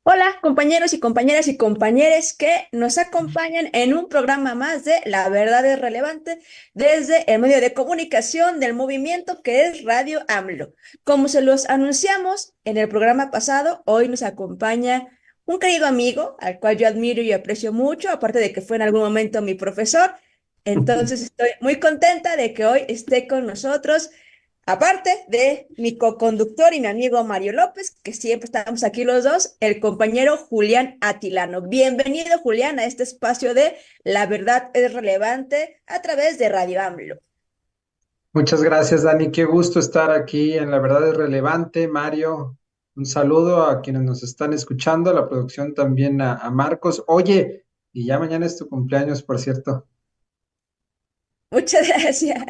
Hola, compañeros y compañeras y compañeres que nos acompañan en un programa más de La Verdad es Relevante desde el medio de comunicación del movimiento que es Radio AMLO. Como se los anunciamos en el programa pasado, hoy nos acompaña un querido amigo al cual yo admiro y aprecio mucho, aparte de que fue en algún momento mi profesor. Entonces estoy muy contenta de que hoy esté con nosotros. Aparte de mi coconductor y mi amigo Mario López, que siempre estamos aquí los dos, el compañero Julián Atilano. Bienvenido, Julián, a este espacio de La Verdad es Relevante a través de Radio AMLO. Muchas gracias, Dani. Qué gusto estar aquí en La Verdad es Relevante. Mario, un saludo a quienes nos están escuchando, a la producción también a Marcos. Oye, y ya mañana es tu cumpleaños, por cierto. Muchas gracias.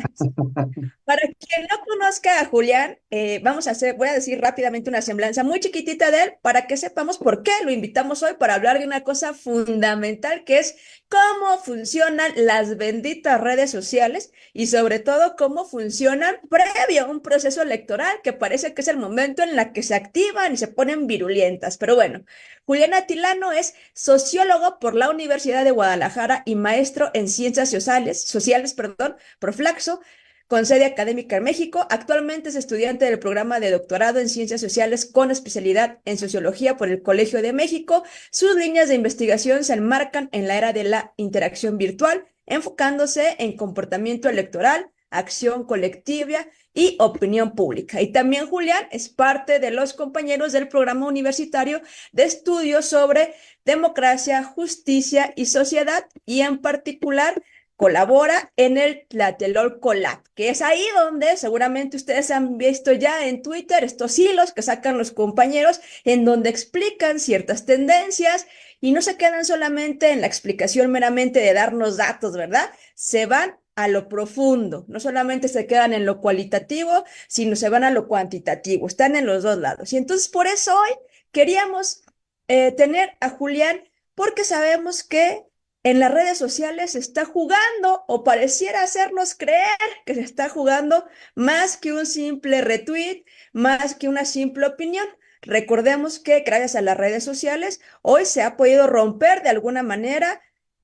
Para quien no conozca a Julián, voy a decir rápidamente una semblanza muy chiquitita de él para que sepamos por qué lo invitamos hoy para hablar de una cosa fundamental que es cómo funcionan las benditas redes sociales y sobre todo cómo funcionan previo a un proceso electoral que parece que es el momento en la que se activan y se ponen virulentas. Pero bueno, Julián Atilano es sociólogo por la Universidad de Guadalajara y maestro en ciencias sociales, perdón, por Flaxo, con sede académica en México. Actualmente es estudiante del programa de doctorado en Ciencias Sociales con especialidad en Sociología por el Colegio de México. Sus líneas de investigación se enmarcan en la era de la interacción virtual, enfocándose en comportamiento electoral, acción colectiva y opinión pública. Y también Julián es parte de los compañeros del programa universitario de estudios sobre democracia, justicia y sociedad, y en particular colabora en el Tlatelolco Lab, que es ahí donde seguramente ustedes han visto ya en Twitter estos hilos que sacan los compañeros en donde explican ciertas tendencias y no se quedan solamente en la explicación meramente de darnos datos, ¿verdad? Se van a lo profundo, no solamente se quedan en lo cualitativo, sino se van a lo cuantitativo, están en los dos lados. Y entonces por eso hoy queríamos tener a Julián porque sabemos que en las redes sociales se está jugando o pareciera hacernos creer que se está jugando más que un simple retweet, más que una simple opinión. Recordemos que gracias a las redes sociales hoy se ha podido romper de alguna manera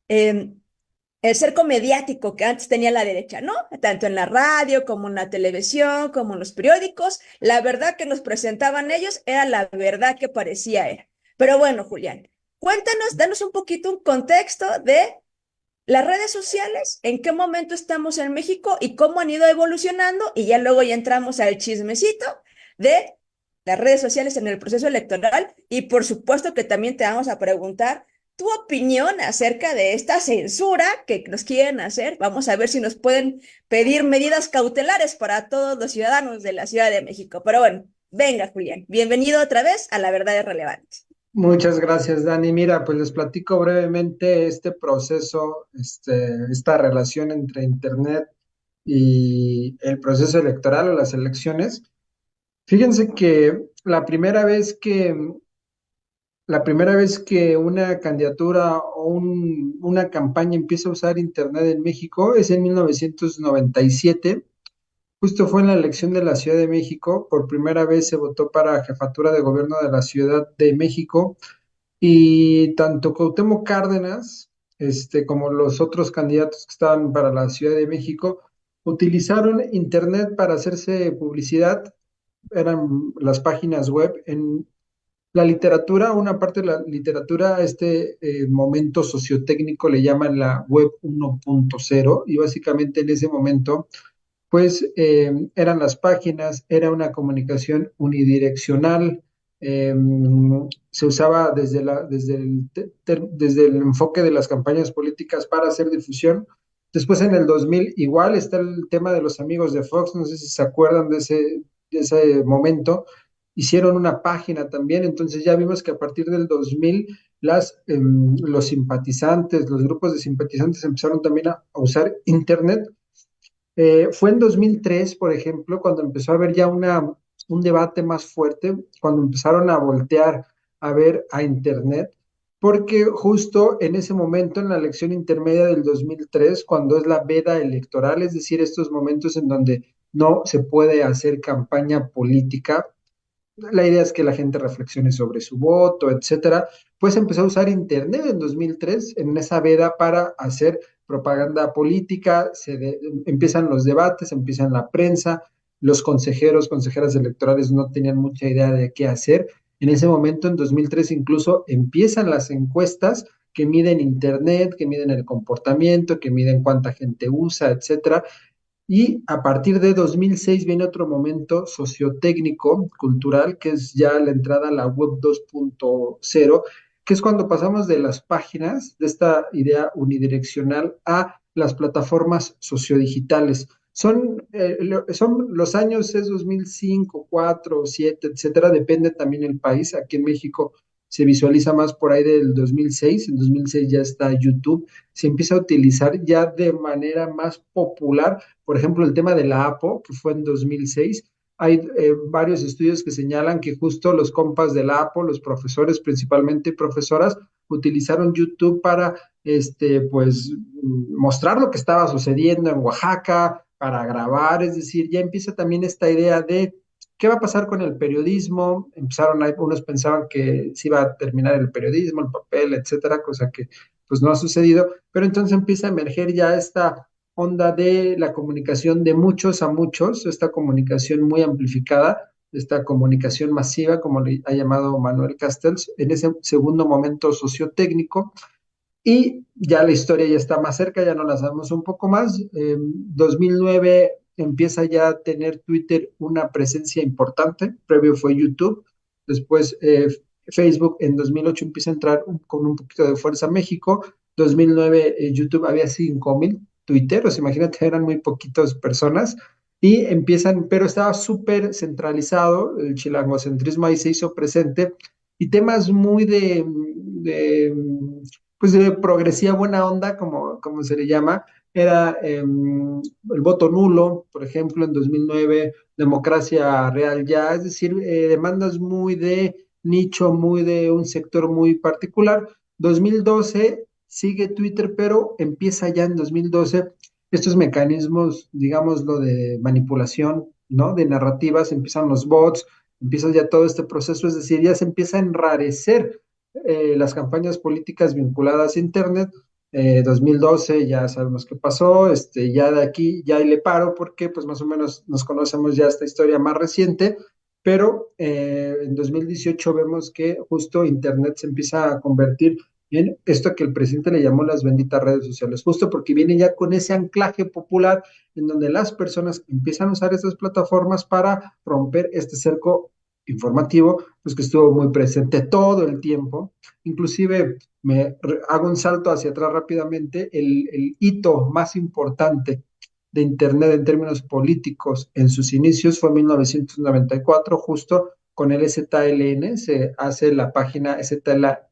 eh, el cerco mediático que antes tenía la derecha, ¿no? Tanto en la radio como en la televisión, como en los periódicos, la verdad que nos presentaban ellos era la verdad que parecía era. Pero bueno, Julián, cuéntanos, danos un poquito un contexto de las redes sociales, en qué momento estamos en México y cómo han ido evolucionando, y ya luego ya entramos al chismecito de las redes sociales en el proceso electoral, y por supuesto que también te vamos a preguntar tu opinión acerca de esta censura que nos quieren hacer. Vamos a ver si nos pueden pedir medidas cautelares para todos los ciudadanos de la Ciudad de México. Pero bueno, venga, Julián, bienvenido otra vez a La Verdad es Relevante. Muchas gracias, Dani. Mira, pues les platico brevemente este proceso, esta relación entre Internet y el proceso electoral o las elecciones. Fíjense que la primera vez que una candidatura o una campaña empieza a usar Internet en México es en 1997. Justo fue en la elección de la Ciudad de México. Por primera vez se votó para jefatura de gobierno de la Ciudad de México y tanto Cuauhtémoc Cárdenas, como los otros candidatos que estaban para la Ciudad de México, utilizaron Internet para hacerse publicidad. Eran las páginas web. En la literatura, una parte de la literatura, momento sociotécnico le llaman la web 1.0, y básicamente en ese momento, pues eran las páginas, era una comunicación unidireccional. eh, Se usaba desde el enfoque de las campañas políticas para hacer difusión. Después en el 2000 igual está el tema de los amigos de Fox, no sé si se acuerdan de ese momento. Hicieron una página también. Entonces ya vimos que a partir del 2000 los simpatizantes, los grupos de simpatizantes empezaron también a usar Internet. Fue en 2003, por ejemplo, cuando empezó a haber ya un debate más fuerte, cuando empezaron a voltear a ver a Internet, porque justo en ese momento, en la elección intermedia del 2003, cuando es la veda electoral, es decir, estos momentos en donde no se puede hacer campaña política, La idea es que la gente reflexione sobre su voto, etcétera. Pues empezó a usar Internet en 2003 en esa veda para hacer propaganda política, empiezan los debates, empiezan la prensa, los consejeros, consejeras electorales no tenían mucha idea de qué hacer. En ese momento, en 2003, incluso empiezan las encuestas que miden Internet, que miden el comportamiento, que miden cuánta gente usa, etcétera. Y a partir de 2006 viene otro momento sociotécnico, cultural, que es ya la entrada a la web 2.0, que es cuando pasamos de las páginas, de esta idea unidireccional, a las plataformas sociodigitales. Son los años, es 2005, 4, 7, etcétera, depende también el país. Aquí en México se visualiza más por ahí del 2006, en 2006 ya está YouTube, se empieza a utilizar ya de manera más popular, por ejemplo, el tema de la APO, que fue en 2006. Hay varios estudios que señalan que justo los compas de la APO, los profesores principalmente y profesoras, utilizaron YouTube para pues mostrar lo que estaba sucediendo en Oaxaca, para grabar, es decir, ya empieza también esta idea de qué va a pasar con el periodismo. Empezaron, unos pensaban que se iba a terminar el periodismo, el papel, etcétera, cosa que pues no ha sucedido, pero entonces empieza a emerger ya esta onda de la comunicación de muchos a muchos, esta comunicación muy amplificada, esta comunicación masiva, como le ha llamado Manuel Castells, en ese segundo momento sociotécnico, y ya la historia ya está más cerca, ya nos la sabemos un poco más. En 2009 empieza ya a tener Twitter una presencia importante, previo fue YouTube, después Facebook en 2008 empieza a entrar con un poquito de fuerza a México, 2009 YouTube había 5,000 tuiteros, imagínate, eran muy poquitas personas, y empiezan, pero estaba súper centralizado, el chilangocentrismo ahí se hizo presente, y temas muy de pues de progresía buena onda, como se le llama, era el voto nulo, por ejemplo, en 2009, democracia real ya, es decir, demandas muy de nicho, muy de un sector muy particular. 2012 sigue Twitter, pero empieza ya en 2012 estos mecanismos, digámoslo, de manipulación, ¿no? De narrativas, empiezan los bots, empieza ya todo este proceso, es decir, ya se empieza a enrarecer las campañas políticas vinculadas a Internet. 2012 ya sabemos qué pasó, ya de aquí ya ahí le paro porque pues más o menos nos conocemos ya esta historia más reciente, pero en 2018 vemos que justo Internet se empieza a convertir en esto que el presidente le llamó las benditas redes sociales, justo porque viene ya con ese anclaje popular en donde las personas empiezan a usar estas plataformas para romper este cerco informativo, pues que estuvo muy presente todo el tiempo. Inclusive hago un salto hacia atrás rápidamente, el hito más importante de Internet en términos políticos en sus inicios fue en 1994, justo con el ZLN, se hace la página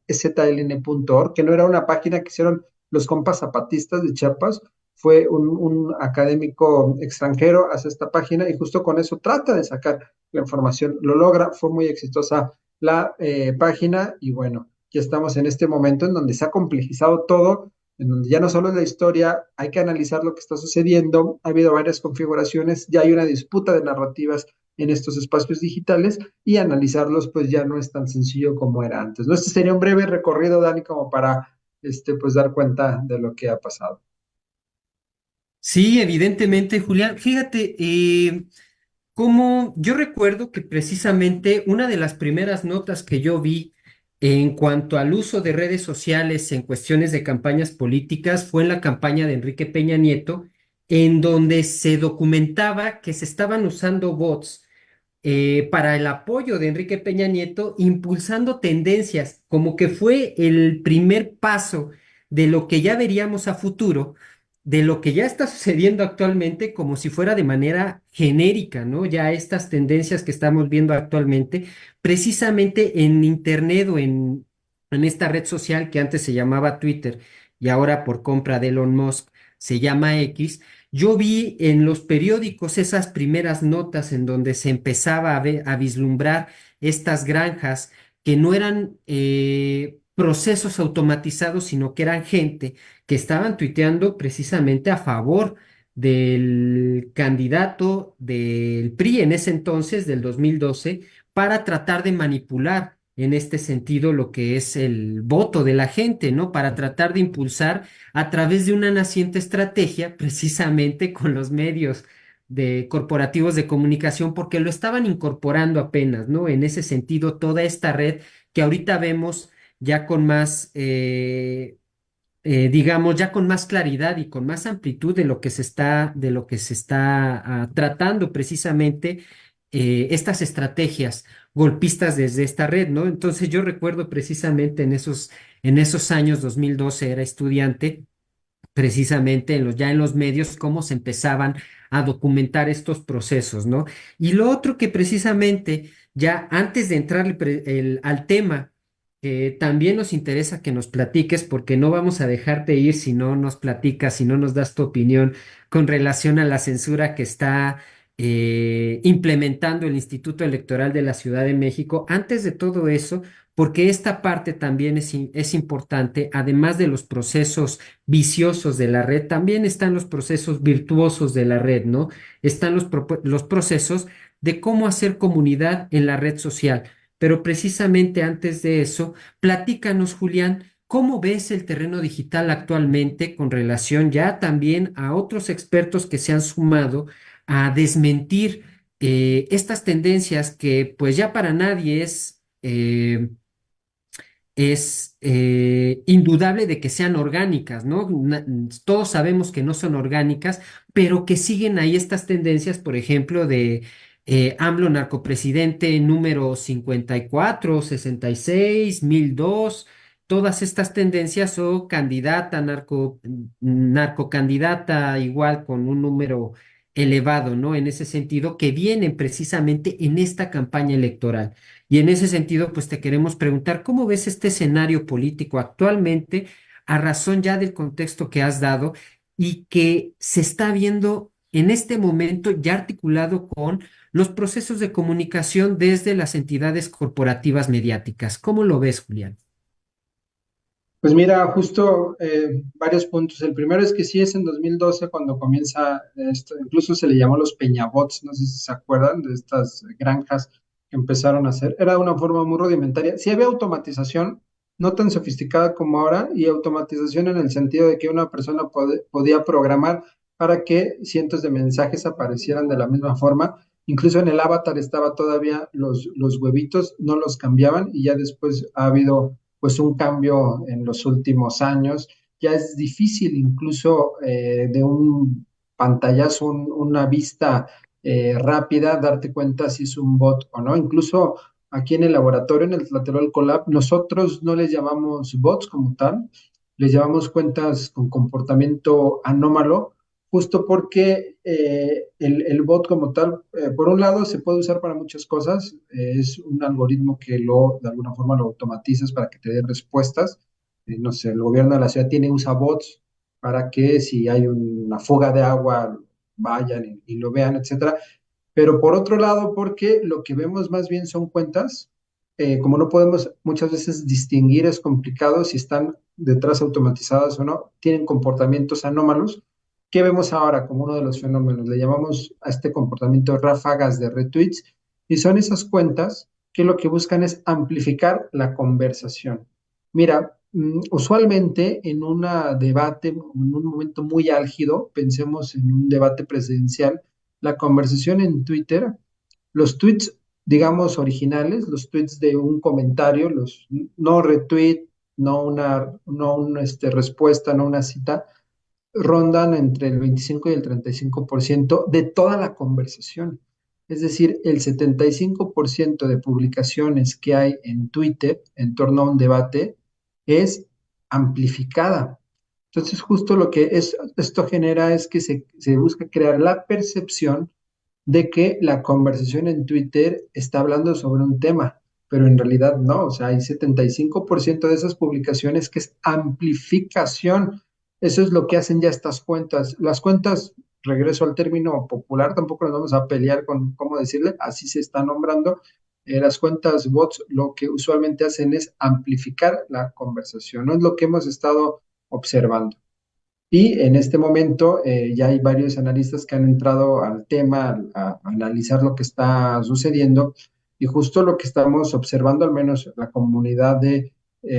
zln.org, que no era una página que hicieron los compas zapatistas de Chiapas, fue un académico extranjero, hace esta página y justo con eso trata de sacar la información, lo logra, fue muy exitosa la página y bueno, ya estamos en este momento en donde se ha complejizado todo, en donde ya no solo es la historia, hay que analizar lo que está sucediendo, ha habido varias configuraciones, ya hay una disputa de narrativas en estos espacios digitales y analizarlos pues ya no es tan sencillo como era antes, ¿no? Este sería un breve recorrido, Dani, como para pues dar cuenta de lo que ha pasado. Sí, evidentemente, Julián. Fíjate, como yo recuerdo que precisamente una de las primeras notas que yo vi en cuanto al uso de redes sociales en cuestiones de campañas políticas fue en la campaña de Enrique Peña Nieto, en donde se documentaba que se estaban usando bots para el apoyo de Enrique Peña Nieto, impulsando tendencias, como que fue el primer paso de lo que ya veríamos a futuro, de lo que ya está sucediendo actualmente, como si fuera de manera genérica, ¿no? Ya estas tendencias que estamos viendo actualmente, precisamente en Internet o en esta red social que antes se llamaba Twitter y ahora por compra de Elon Musk se llama X. Yo vi en los periódicos esas primeras notas en donde se empezaba a vislumbrar estas granjas que no eran procesos automatizados, sino que eran gente que estaban tuiteando precisamente a favor del candidato del PRI en ese entonces, del 2012, para tratar de manipular en este sentido lo que es el voto de la gente, ¿no? Para tratar de impulsar a través de una naciente estrategia, precisamente con los medios de corporativos de comunicación, porque lo estaban incorporando apenas, ¿no? En ese sentido, toda esta red que ahorita vemos ya con más, digamos, ya con más claridad y con más amplitud de lo que se está tratando precisamente estas estrategias golpistas desde esta red, ¿no? Entonces yo recuerdo precisamente en esos años, 2012 era estudiante, precisamente ya en los medios, cómo se empezaban a documentar estos procesos, ¿no? Y lo otro que precisamente, ya antes de entrar al tema, también nos interesa que nos platiques, porque no vamos a dejarte ir si no nos platicas, si no nos das tu opinión con relación a la censura que está implementando el Instituto Electoral de la Ciudad de México. Antes de todo eso, porque esta parte también es importante, además de los procesos viciosos de la red, también están los procesos virtuosos de la red, ¿no? Están los procesos de cómo hacer comunidad en la red social. Pero precisamente antes de eso, platícanos, Julián, ¿cómo ves el terreno digital actualmente con relación ya también a otros expertos que se han sumado a desmentir estas tendencias que pues ya para nadie es indudable de que sean orgánicas, ¿no? Todos sabemos que no son orgánicas, pero que siguen ahí estas tendencias, por ejemplo, de AMLO narcopresidente número 54, 66, 1002, todas estas tendencias o narcocandidata igual con un número elevado, ¿no? En ese sentido, que vienen precisamente en esta campaña electoral. Y en ese sentido, pues te queremos preguntar, ¿cómo ves este escenario político actualmente a razón ya del contexto que has dado y que se está viendo en este momento ya articulado con los procesos de comunicación desde las entidades corporativas mediáticas? ¿Cómo lo ves, Julián? Pues mira, justo varios puntos. El primero es que sí es en 2012 cuando comienza esto, incluso se le llamó los Peñabots, no sé si se acuerdan de estas granjas que empezaron a hacer. Era una forma muy rudimentaria. Sí había automatización, no tan sofisticada como ahora, y automatización en el sentido de que una persona podía programar para que cientos de mensajes aparecieran de la misma forma. Incluso en el avatar estaba todavía los huevitos, no los cambiaban y ya después ha habido pues un cambio en los últimos años. Ya es difícil incluso de un pantallazo, una vista rápida, darte cuenta si es un bot o no. Incluso aquí en el laboratorio, en el Tlatelolco Lab, nosotros no les llamamos bots como tal, les llamamos cuentas con comportamiento anómalo, justo porque el bot como tal, por un lado, se puede usar para muchas cosas. Es un algoritmo que de alguna forma lo automatizas para que te dé respuestas. No sé, el gobierno de la ciudad usa bots para que si hay una fuga de agua, vayan y lo vean, etcétera. Pero por otro lado, porque lo que vemos más bien son cuentas, como no podemos muchas veces distinguir, es complicado si están detrás automatizadas o no, tienen comportamientos anómalos. ¿Qué vemos ahora como uno de los fenómenos? Le llamamos a este comportamiento ráfagas de retweets y son esas cuentas que lo que buscan es amplificar la conversación. Mira, usualmente en un debate, en un momento muy álgido, pensemos en un debate presidencial, la conversación en Twitter, los tweets, digamos, originales, los tweets de un comentario, los no retweet, no una respuesta, no una cita, rondan entre el 25 y el 35% de toda la conversación. Es decir, el 75% de publicaciones que hay en Twitter en torno a un debate es amplificada. Entonces, justo lo que esto genera es que se busca crear la percepción de que la conversación en Twitter está hablando sobre un tema, pero en realidad no, o sea, hay 75% de esas publicaciones que es amplificación. Eso es lo que hacen ya estas cuentas. Las cuentas, regreso al término popular, tampoco nos vamos a pelear con cómo decirle, así se está nombrando. Las cuentas bots lo que usualmente hacen es amplificar la conversación, no es lo que hemos estado observando. Y en este momento ya hay varios analistas que han entrado al tema, a analizar lo que está sucediendo Y justo lo que estamos observando, al menos la comunidad de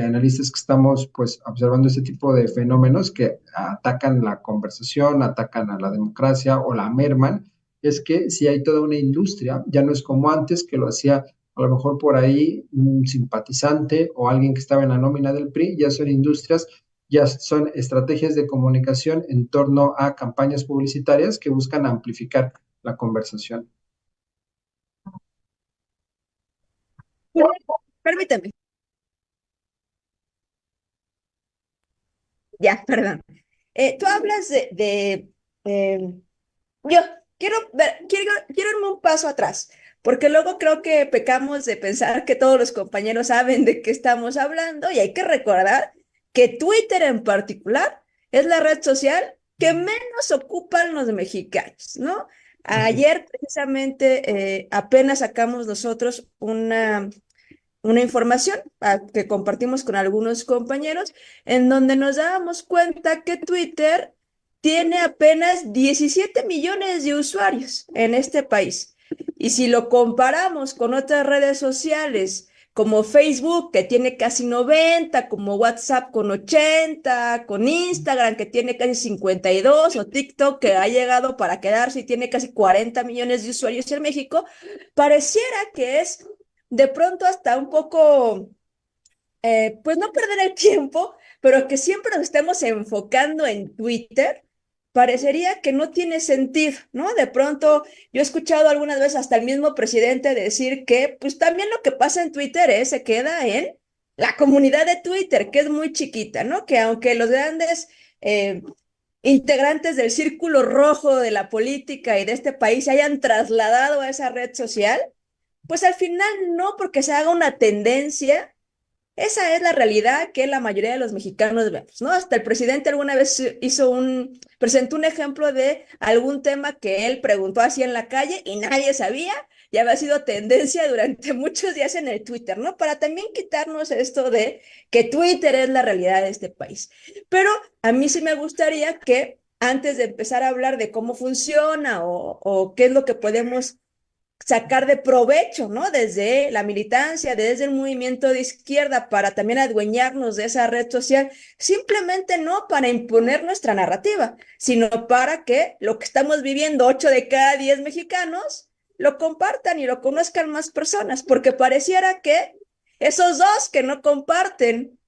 analistas que estamos pues observando este tipo de fenómenos que atacan la conversación, atacan a la democracia o la merman, es que si hay toda una industria, ya no es como antes que lo hacía a lo mejor por ahí un simpatizante o alguien que estaba en la nómina del PRI, ya son industrias, ya son estrategias de comunicación en torno a campañas publicitarias que buscan amplificar la conversación. Permíteme. Ya, perdón. Tú hablas eh, yo quiero irme un paso atrás, porque luego creo que pecamos de pensar que todos los compañeros saben de qué estamos hablando y hay que recordar que Twitter en particular es la red social que menos ocupan los mexicanos, ¿no? Así. Ayer precisamente apenas sacamos nosotros una información que compartimos con algunos compañeros, en donde nos dábamos cuenta que Twitter tiene apenas 17 millones de usuarios en este país. Y si lo comparamos con otras redes sociales, como Facebook, que tiene casi 90, como WhatsApp con 80, con Instagram, que tiene casi 52, o TikTok, que ha llegado para quedarse y tiene casi 40 millones de usuarios en México, pareciera que es de pronto hasta un poco, pues no perder el tiempo, pero que siempre nos estemos enfocando en Twitter, parecería que no tiene sentido, ¿no? De pronto, yo he escuchado algunas veces hasta el mismo presidente decir que, pues también lo que pasa en Twitter se queda en la comunidad de Twitter, que es muy chiquita, ¿no? Que aunque los grandes eh, integrantes del círculo rojo de la política y de este país se hayan trasladado a esa red social, pues al final no porque se haga una tendencia, esa es la realidad que la mayoría de los mexicanos vemos, ¿no? Hasta el presidente alguna vez presentó un ejemplo de algún tema que él preguntó así en la calle y nadie sabía y había sido tendencia durante muchos días en el Twitter, ¿no? Para también quitarnos esto de que Twitter es la realidad de este país. Pero a mí sí me gustaría que antes de empezar a hablar de cómo funciona o qué es lo que podemos sacar de provecho, ¿no? Desde la militancia, desde el movimiento de izquierda, para también adueñarnos de esa red social, simplemente no para imponer nuestra narrativa, sino para que lo que estamos viviendo, 8 de cada 10 mexicanos, lo compartan y lo conozcan más personas, porque pareciera que esos dos que no comparten,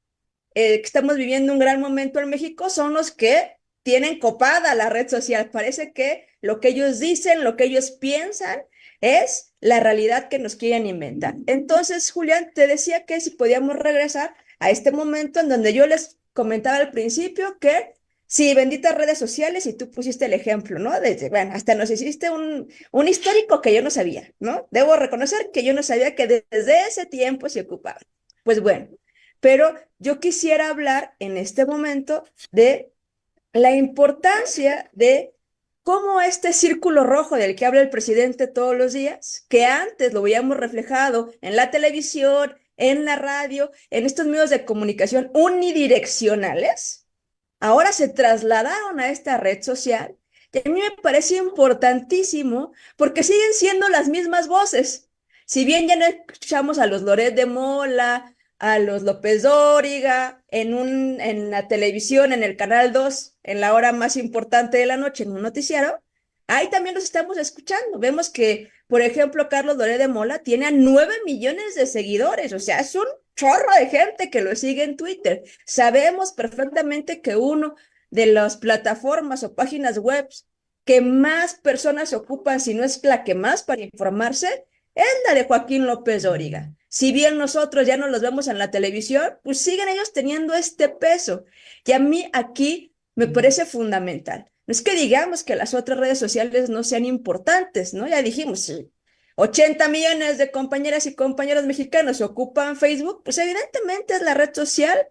que estamos viviendo un gran momento en México, son los que tienen copada la red social. Parece que lo que ellos dicen, lo que ellos piensan, es la realidad que nos quieren inventar. Entonces, Julián, te decía que si podíamos regresar a este momento en donde yo les comentaba al principio que sí, benditas redes sociales, y tú pusiste el ejemplo, ¿no? Desde, bueno, hasta nos hiciste un histórico que yo no sabía, ¿no? Debo reconocer que yo no sabía que desde ese tiempo se ocupaba. Pues bueno, pero yo quisiera hablar en este momento de la importancia de cómo este círculo rojo del que habla el presidente todos los días, que antes lo veíamos reflejado en la televisión, en la radio, en estos medios de comunicación unidireccionales, ahora se trasladaron a esta red social. Y a mí me parece importantísimo porque siguen siendo las mismas voces. Si bien ya no escuchamos a los Loret de Mola, a los López Dóriga, en la televisión, en el Canal 2 en la hora más importante de la noche, en un noticiero, ahí también los estamos escuchando. Vemos que, por ejemplo, Carlos Loret de Mola tiene a 9 millones de seguidores, o sea, es un chorro de gente que lo sigue en Twitter. Sabemos perfectamente que uno de las plataformas o páginas web que más personas ocupan, si no es la que más para informarse, es la de Joaquín López Dóriga. Si bien nosotros ya no los vemos en la televisión, pues siguen ellos teniendo este peso. Y a mí aquí me parece fundamental. No es que digamos que las otras redes sociales no sean importantes, ¿no? Ya dijimos, sí, 80 millones de compañeras y compañeros mexicanos ocupan Facebook, pues evidentemente es la red social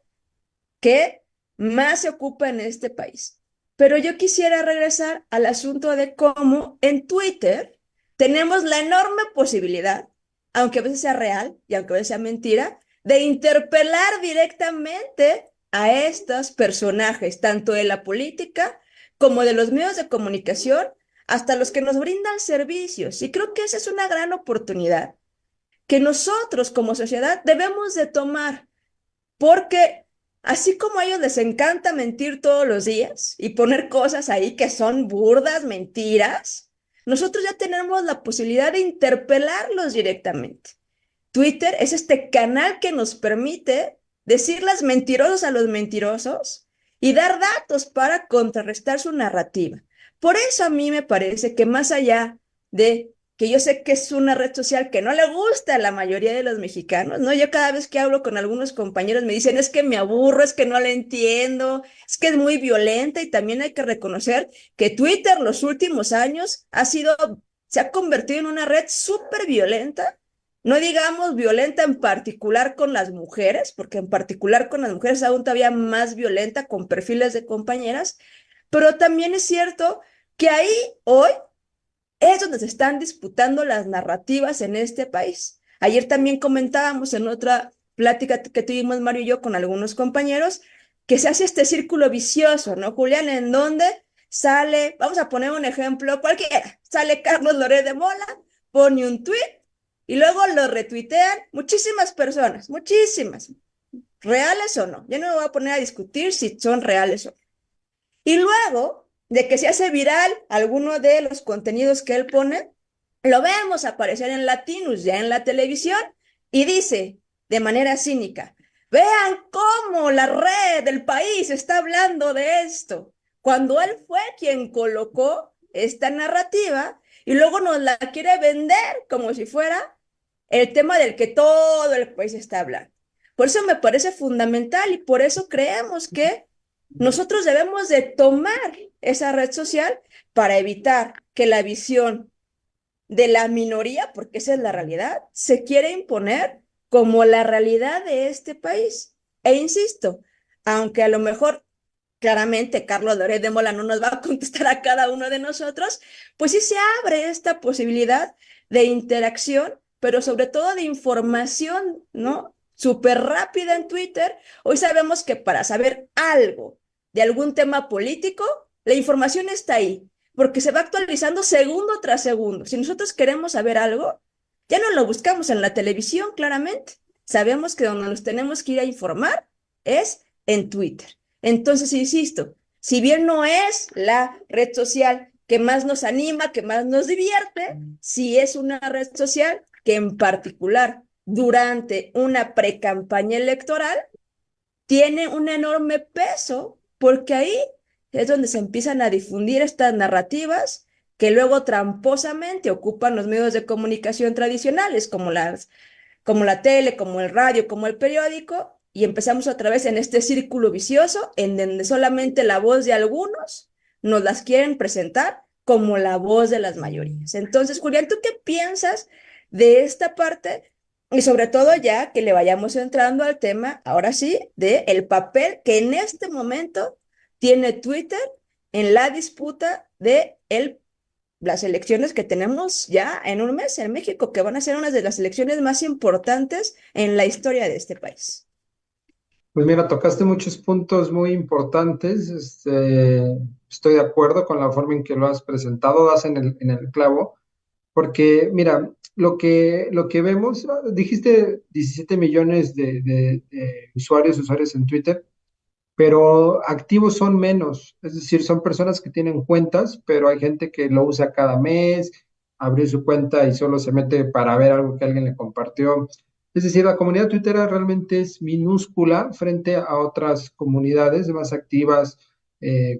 que más se ocupa en este país. Pero yo quisiera regresar al asunto de cómo en Twitter tenemos la enorme posibilidad, aunque a veces sea real y aunque a veces sea mentira, de interpelar directamente a estos personajes, tanto de la política como de los medios de comunicación, hasta los que nos brindan servicios. Y creo que esa es una gran oportunidad que nosotros como sociedad debemos de tomar, porque así como a ellos les encanta mentir todos los días y poner cosas ahí que son burdas, mentiras, nosotros ya tenemos la posibilidad de interpelarlos directamente. Twitter es este canal que nos permite decirles mentirosos a los mentirosos y dar datos para contrarrestar su narrativa. Por eso a mí me parece que más allá de que yo sé que es una red social que no le gusta a la mayoría de los mexicanos, ¿no? Yo cada vez que hablo con algunos compañeros me dicen, es que me aburro, es que no la entiendo, es que es muy violenta y también hay que reconocer que Twitter los últimos años se ha convertido en una red súper violenta, no digamos violenta en particular con las mujeres, porque en particular con las mujeres aún todavía más violenta con perfiles de compañeras, pero también es cierto que ahí hoy es donde se están disputando las narrativas en este país. Ayer también comentábamos en otra plática que tuvimos Mario y yo con algunos compañeros que se hace este círculo vicioso, ¿no, Julián? En donde sale, vamos a poner un ejemplo cualquiera, sale Carlos Loret de Mola, pone un tuit y luego lo retuitean muchísimas personas, muchísimas, reales o no. Yo no me voy a poner a discutir si son reales o no. Y luego de que se hace viral alguno de los contenidos que él pone, lo vemos aparecer en Latinus, ya en la televisión, y dice de manera cínica, vean cómo la red del país está hablando de esto, cuando él fue quien colocó esta narrativa y luego nos la quiere vender como si fuera el tema del que todo el país está hablando. Por eso me parece fundamental y por eso creemos que nosotros debemos de tomar esa red social para evitar que la visión de la minoría, porque esa es la realidad, se quiere imponer como la realidad de este país. E insisto, aunque a lo mejor claramente Carlos Loret de Mola no nos va a contestar a cada uno de nosotros, pues sí se abre esta posibilidad de interacción, pero sobre todo de información, ¿no? Súper rápida en Twitter. Hoy sabemos que para saber algo de algún tema político, la información está ahí, porque se va actualizando segundo tras segundo. Si nosotros queremos saber algo, ya no lo buscamos en la televisión, claramente. Sabemos que donde nos tenemos que ir a informar es en Twitter. Entonces, insisto, si bien no es la red social que más nos anima, que más nos divierte, sí es una red social que en particular durante una precampaña electoral tiene un enorme peso porque ahí es donde se empiezan a difundir estas narrativas que luego tramposamente ocupan los medios de comunicación tradicionales como la tele, como el radio, como el periódico, y empezamos otra vez en este círculo vicioso en donde solamente la voz de algunos nos las quieren presentar como la voz de las mayorías. Entonces, Julián, ¿tú qué piensas de esta parte? Y sobre todo ya que le vayamos entrando al tema, ahora sí, de el papel que en este momento tiene Twitter en la disputa de las elecciones que tenemos ya en un mes en México, que van a ser una de las elecciones más importantes en la historia de este país. Pues mira, tocaste muchos puntos muy importantes. Estoy de acuerdo con la forma en que lo has presentado, das en el clavo, porque mira, lo que vemos, dijiste 17 millones de usuarios en Twitter, pero activos son menos, es decir, son personas que tienen cuentas, pero hay gente que lo usa cada mes, abrió su cuenta y solo se mete para ver algo que alguien le compartió. Es decir, la comunidad tuitera realmente es minúscula frente a otras comunidades más activas,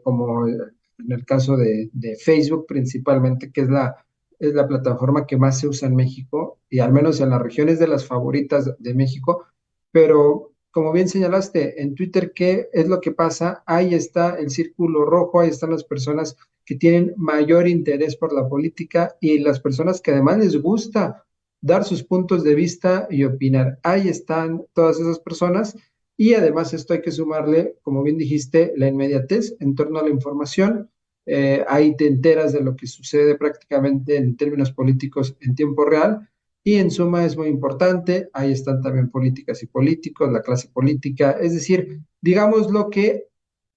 como en el caso de Facebook principalmente, que es la plataforma que más se usa en México, y al menos en las regiones de las favoritas de México, pero como bien señalaste, en Twitter, ¿qué es lo que pasa? Ahí está el círculo rojo, ahí están las personas que tienen mayor interés por la política y las personas que además les gusta dar sus puntos de vista y opinar. Ahí están todas esas personas y además esto hay que sumarle, como bien dijiste, la inmediatez en torno a la información. Ahí te enteras de lo que sucede prácticamente en términos políticos en tiempo real y en suma es muy importante, ahí están también políticas y políticos, la clase política, es decir, digamos lo que,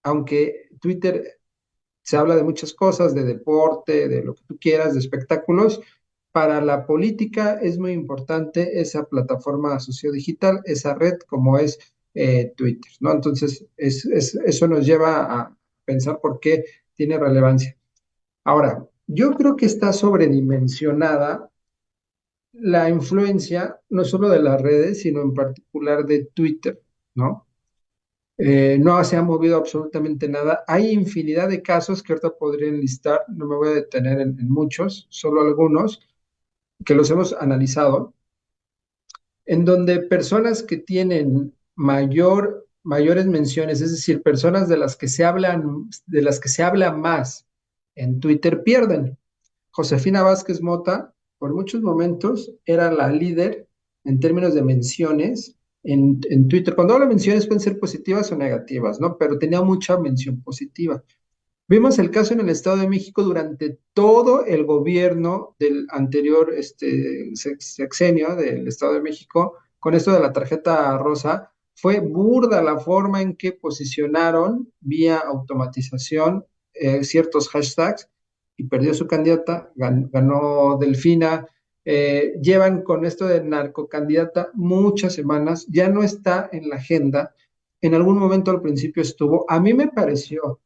aunque Twitter se habla de muchas cosas, de deporte, de lo que tú quieras, de espectáculos, para la política es muy importante esa plataforma sociodigital, esa red como es Twitter, ¿no? Entonces, eso nos lleva a pensar por qué tiene relevancia. Ahora, yo creo que está sobredimensionada la influencia no solo de las redes, sino en particular de Twitter, ¿no? No se ha movido absolutamente nada. Hay infinidad de casos que ahorita podría enlistar, no me voy a detener en muchos, solo algunos, que los hemos analizado, en donde personas que tienen mayores menciones, es decir, personas de las que se habla más en Twitter pierden. Josefina Vázquez Mota, por muchos momentos, era la líder en términos de menciones en Twitter. Cuando hablo de menciones pueden ser positivas o negativas, ¿no? Pero tenía mucha mención positiva. Vimos el caso en el Estado de México durante todo el gobierno del anterior sexenio del Estado de México, con esto de la tarjeta rosa, fue burda la forma en que posicionaron vía automatización ciertos hashtags y perdió su candidata, ganó Delfina. Llevan con esto de narcocandidata muchas semanas, ya no está en la agenda. En algún momento al principio estuvo. A mí me pareció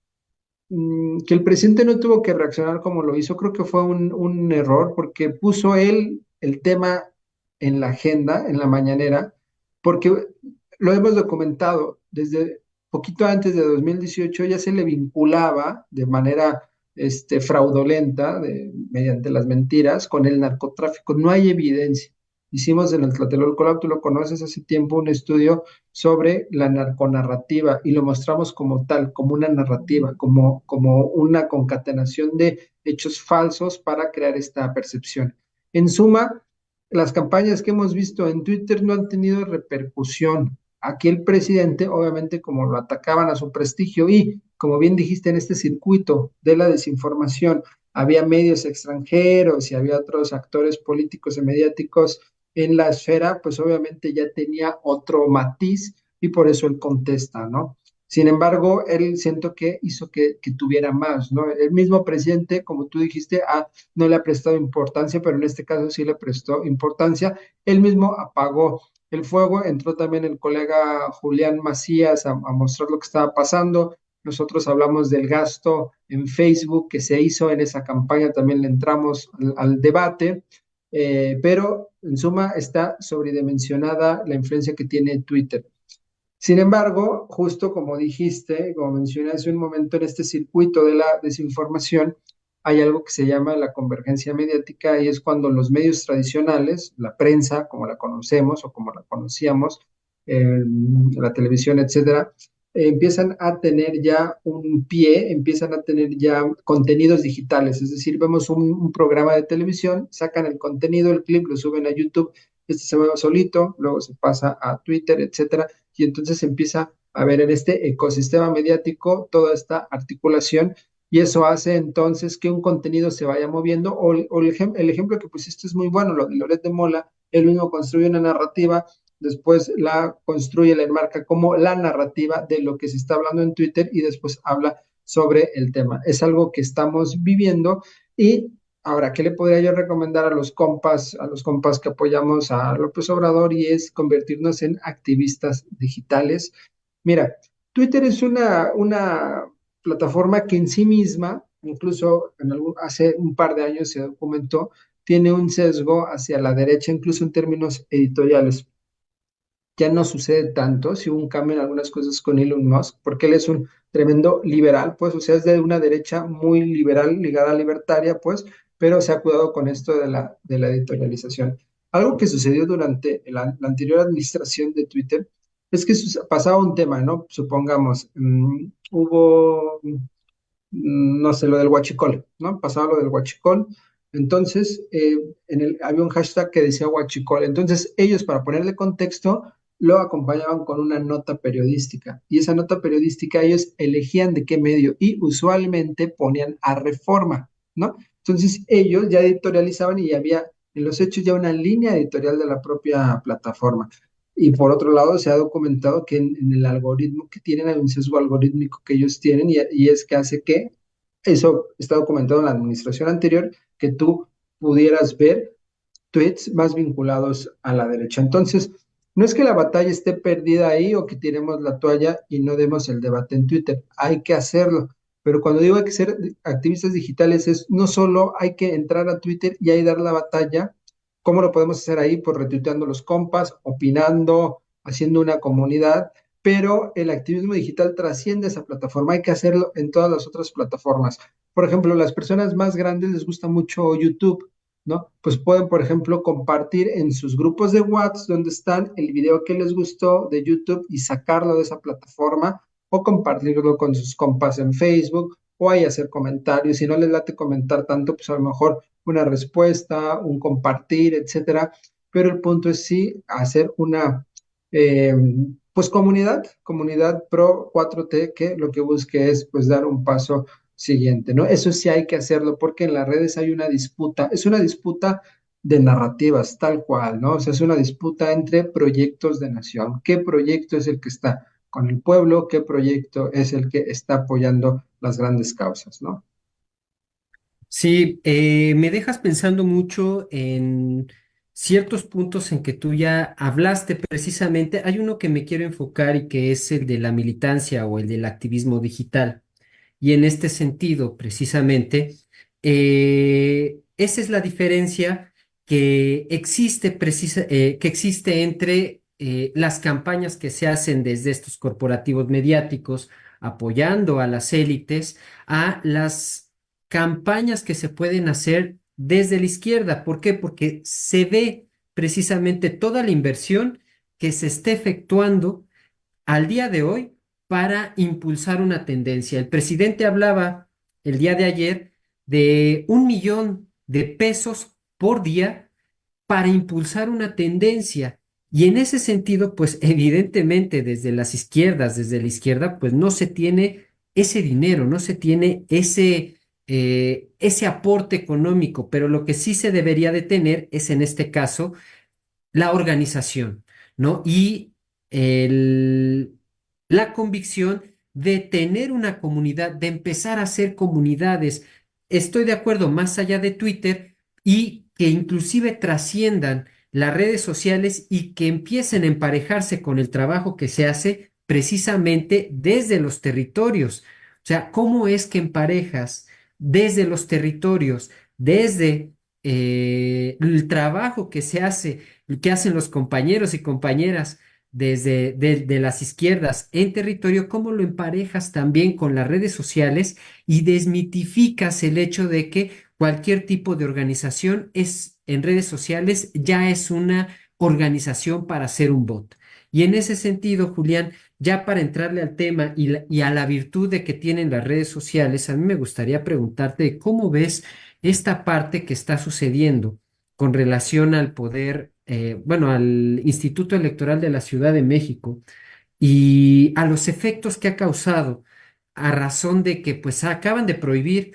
que el presidente no tuvo que reaccionar como lo hizo, creo que fue un error porque puso él el tema en la agenda, en la mañanera, porque lo hemos documentado desde poquito antes de 2018 ya se le vinculaba de manera fraudulenta, mediante las mentiras, con el narcotráfico. No hay evidencia. Hicimos en el Tlatelolco, tú lo conoces, hace tiempo un estudio sobre la narconarrativa y lo mostramos como tal, como una narrativa, como una concatenación de hechos falsos para crear esta percepción. En suma, las campañas que hemos visto en Twitter no han tenido repercusión. Aquí el presidente, obviamente, como lo atacaban a su prestigio y, como bien dijiste, en este circuito de la desinformación, había medios extranjeros y había otros actores políticos y mediáticos en la esfera, pues obviamente ya tenía otro matiz y por eso él contesta, ¿no? Sin embargo, él siento que hizo que tuviera más, ¿no? El mismo presidente, como tú dijiste, no le ha prestado importancia, pero en este caso sí le prestó importancia. Él mismo apagó el fuego, entró también el colega Julián Macías a mostrar lo que estaba pasando. Nosotros hablamos del gasto en Facebook que se hizo en esa campaña, también le entramos al debate. Pero en suma está sobredimensionada la influencia que tiene Twitter. Sin embargo, justo como dijiste, como mencioné hace un momento, en este circuito de la desinformación hay algo que se llama la convergencia mediática y es cuando los medios tradicionales, la prensa, como la conocemos o como la conocíamos, la televisión, etcétera, empiezan a tener ya un pie, empiezan a tener ya contenidos digitales, es decir, vemos un programa de televisión, sacan el contenido, el clip, lo suben a YouTube, este se mueve solito, luego se pasa a Twitter, etcétera, y entonces empieza a ver en este ecosistema mediático toda esta articulación y eso hace entonces que un contenido se vaya moviendo o el ejemplo que pusiste es muy bueno, lo de Loret de Mola, él mismo construye una narrativa, después la construye, la enmarca como la narrativa de lo que se está hablando en Twitter y después habla sobre el tema. Es algo que estamos viviendo y ahora, ¿qué le podría yo recomendar a los compas que apoyamos a López Obrador? Y es convertirnos en activistas digitales. Mira, Twitter es una plataforma que en sí misma, incluso hace un par de años se documentó, tiene un sesgo hacia la derecha, incluso en términos editoriales. Ya no sucede tanto, si hubo un cambio en algunas cosas con Elon Musk, porque él es un tremendo liberal, pues, o sea, es de una derecha muy liberal, ligada a libertaria, pues, pero se ha cuidado con esto de la editorialización. Algo que sucedió durante la anterior administración de Twitter es que pasaba un tema, ¿no? Supongamos, hubo no sé, lo del huachicol, ¿no? Pasaba lo del huachicol. Entonces, había un hashtag que decía huachicol. Entonces, ellos, para ponerle contexto, lo acompañaban con una nota periodística. Y esa nota periodística ellos elegían de qué medio y usualmente ponían a Reforma, ¿no? Entonces, ellos ya editorializaban y había en los hechos ya una línea editorial de la propia plataforma. Y por otro lado, se ha documentado que en el algoritmo que tienen, hay un sesgo algorítmico que ellos tienen y es que hace que, eso está documentado en la administración anterior, que tú pudieras ver tweets más vinculados a la derecha. Entonces, no es que la batalla esté perdida ahí o que tiremos la toalla y no demos el debate en Twitter, hay que hacerlo. Pero cuando digo hay que ser activistas digitales, es no solo hay que entrar a Twitter y ahí dar la batalla. ¿Cómo lo podemos hacer ahí? Pues retuiteando los compas, opinando, haciendo una comunidad, pero el activismo digital trasciende esa plataforma, hay que hacerlo en todas las otras plataformas. Por ejemplo, las personas más grandes les gusta mucho YouTube, ¿no? Pues pueden, por ejemplo, compartir en sus grupos de WhatsApp donde están el video que les gustó de YouTube y sacarlo de esa plataforma o compartirlo con sus compas en Facebook o ahí hacer comentarios. Si no les late comentar tanto, pues a lo mejor una respuesta, un compartir, etcétera. Pero el punto es sí hacer una, eh, pues comunidad pro 4T que lo que busque es pues dar un paso siguiente, ¿no? Eso sí hay que hacerlo porque en las redes hay una disputa, es una disputa de narrativas, tal cual, ¿no? O sea, es una disputa entre proyectos de nación. ¿Qué proyecto es el que está con el pueblo? ¿Qué proyecto es el que está apoyando las grandes causas, ¿no? Sí, me dejas pensando mucho en ciertos puntos en que tú ya hablaste precisamente. Hay uno que me quiero enfocar y que es el de la militancia o el del activismo digital. Y en este sentido, precisamente, esa es la diferencia que existe, que existe entre las campañas que se hacen desde estos corporativos mediáticos apoyando a las élites a las campañas que se pueden hacer desde la izquierda. ¿Por qué? Porque se ve precisamente toda la inversión que se está efectuando al día de hoy para impulsar una tendencia. El presidente hablaba el día de ayer de 1 millón de pesos por día para impulsar una tendencia. Y en ese sentido, pues evidentemente desde las izquierdas, desde la izquierda, pues no se tiene ese dinero, no se tiene ese aporte económico, pero lo que sí se debería de tener es en este caso la organización, ¿no? Y el- la convicción de tener una comunidad, de empezar a hacer comunidades. Estoy de acuerdo, más allá de Twitter y que inclusive trasciendan las redes sociales y que empiecen a emparejarse con el trabajo que se hace precisamente desde los territorios. O sea, ¿cómo es que emparejas desde los territorios, desde el trabajo que se hace que hacen los compañeros y compañeras desde de las izquierdas en territorio, cómo lo emparejas también con las redes sociales y desmitificas el hecho de que cualquier tipo de organización es en redes sociales ya es una organización para hacer un bot. Y en ese sentido, Julián, ya para entrarle al tema y a la virtud de que tienen las redes sociales, a mí me gustaría preguntarte cómo ves esta parte que está sucediendo con relación al poder, bueno, al Instituto Electoral de la Ciudad de México y a los efectos que ha causado a razón de que pues acaban de prohibir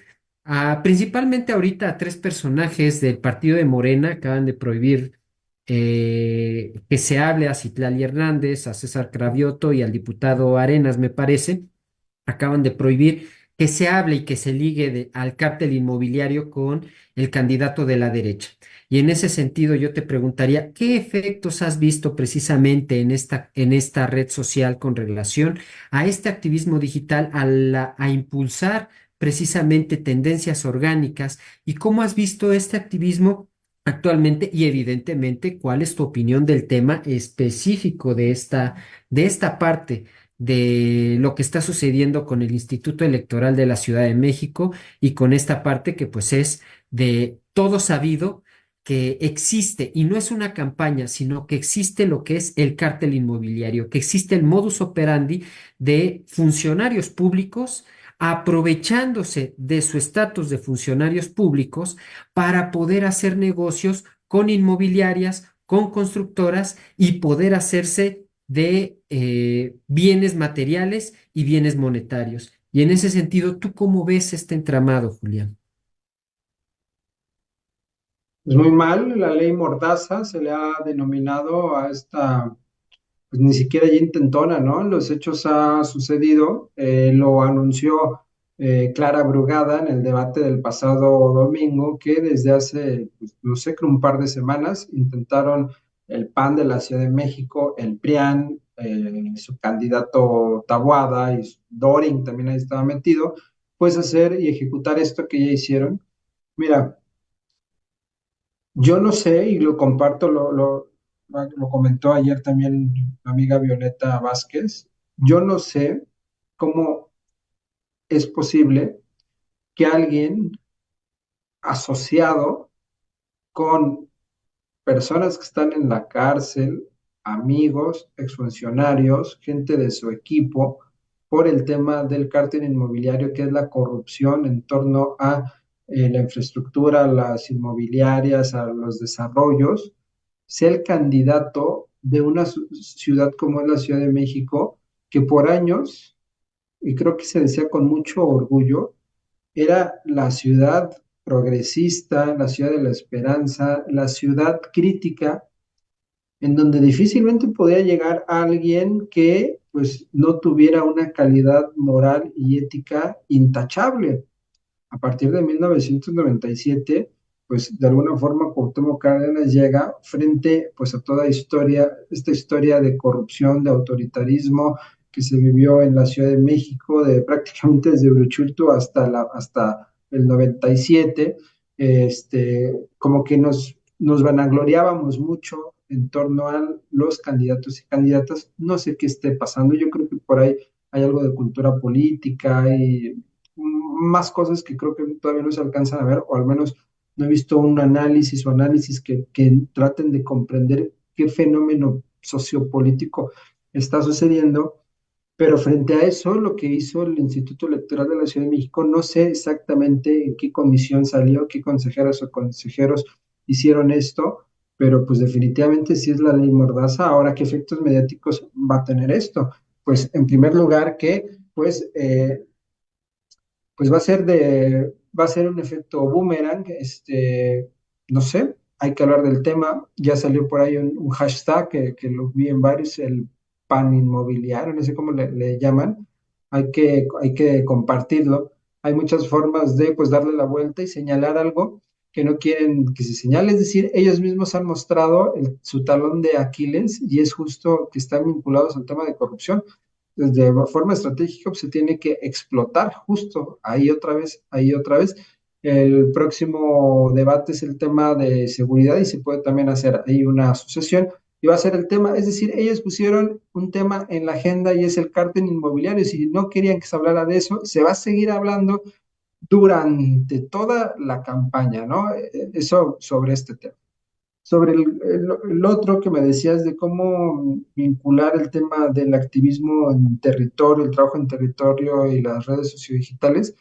principalmente ahorita a 3 personajes del partido de Morena, acaban de prohibir que se hable a Citlali Hernández, a César Cravioto y al diputado Arenas, me parece, acaban de prohibir que se hable y que se ligue al cártel inmobiliario con el candidato de la derecha. Y en ese sentido yo te preguntaría, ¿qué efectos has visto precisamente en esta red social con relación a este activismo digital, a impulsar precisamente tendencias orgánicas? ¿Y cómo has visto este activismo actualmente? Y evidentemente, ¿cuál es tu opinión del tema específico de esta parte de lo que está sucediendo con el Instituto Electoral de la Ciudad de México y con esta parte que pues es de todo sabido que existe, y no es una campaña, sino que existe lo que es el cártel inmobiliario, que existe el modus operandi de funcionarios públicos aprovechándose de su estatus de funcionarios públicos para poder hacer negocios con inmobiliarias, con constructoras y poder hacerse de bienes materiales y bienes monetarios. Y en ese sentido, ¿tú cómo ves este entramado, Julián? Es muy mal, la ley Mordaza se le ha denominado a esta, pues ni siquiera ya intentona, ¿no? Los hechos ha sucedido, lo anunció Clara Brugada en el debate del pasado domingo, que desde hace, pues, no sé, creo un par de semanas intentaron el PAN de la Ciudad de México, el PRIAN, su candidato Taboada y Doring también ahí estaba metido, pues hacer y ejecutar esto que ya hicieron. Mira, yo no sé, y lo comparto, lo comentó ayer también la amiga Violeta Vázquez, yo no sé cómo es posible que alguien asociado con personas que están en la cárcel, amigos, exfuncionarios, gente de su equipo, por el tema del cártel inmobiliario, que es la corrupción en torno a la infraestructura, las inmobiliarias, a los desarrollos, sea el candidato de una ciudad como es la Ciudad de México, que por años, y creo que se decía con mucho orgullo, era la ciudad progresista, la ciudad de la esperanza, la ciudad crítica, en donde difícilmente podía llegar alguien que pues no tuviera una calidad moral y ética intachable. A partir de 1997, pues de alguna forma Cuauhtémoc Cárdenas llega frente pues a toda esta historia de corrupción, de autoritarismo que se vivió en la Ciudad de México, de prácticamente desde Uruchurtu hasta el 97, como que nos vanagloriábamos mucho en torno a los candidatos y candidatas. No sé qué esté pasando, yo creo que por ahí hay algo de cultura política y más cosas que creo que todavía no se alcanzan a ver, o al menos no he visto un análisis o análisis que traten de comprender qué fenómeno sociopolítico está sucediendo, pero frente a eso, lo que hizo el Instituto Electoral de la Ciudad de México, no sé exactamente en qué comisión salió, qué consejeras o consejeros hicieron esto, pero pues definitivamente sí es la ley Mordaza. Ahora, ¿qué efectos mediáticos va a tener esto? Pues en primer lugar que pues pues va a ser un efecto boomerang, no sé, hay que hablar del tema, ya salió por ahí un hashtag que lo vi en varios, el pan inmobiliario, no sé cómo le llaman, hay que compartirlo, hay muchas formas de pues darle la vuelta y señalar algo que no quieren que se señale, es decir, ellos mismos han mostrado su talón de Aquiles y es justo que están vinculados al tema de corrupción de forma estratégica pues, se tiene que explotar justo ahí otra vez. El próximo debate es el tema de seguridad y se puede también hacer ahí una asociación y va a ser el tema, es decir, ellos pusieron un tema en la agenda y es el cártel inmobiliario. Si no querían que se hablara de eso, se va a seguir hablando durante toda la campaña, ¿no? Eso sobre este tema. Sobre el otro que me decías de cómo vincular el tema del activismo en territorio, el trabajo en territorio y las redes sociodigitales.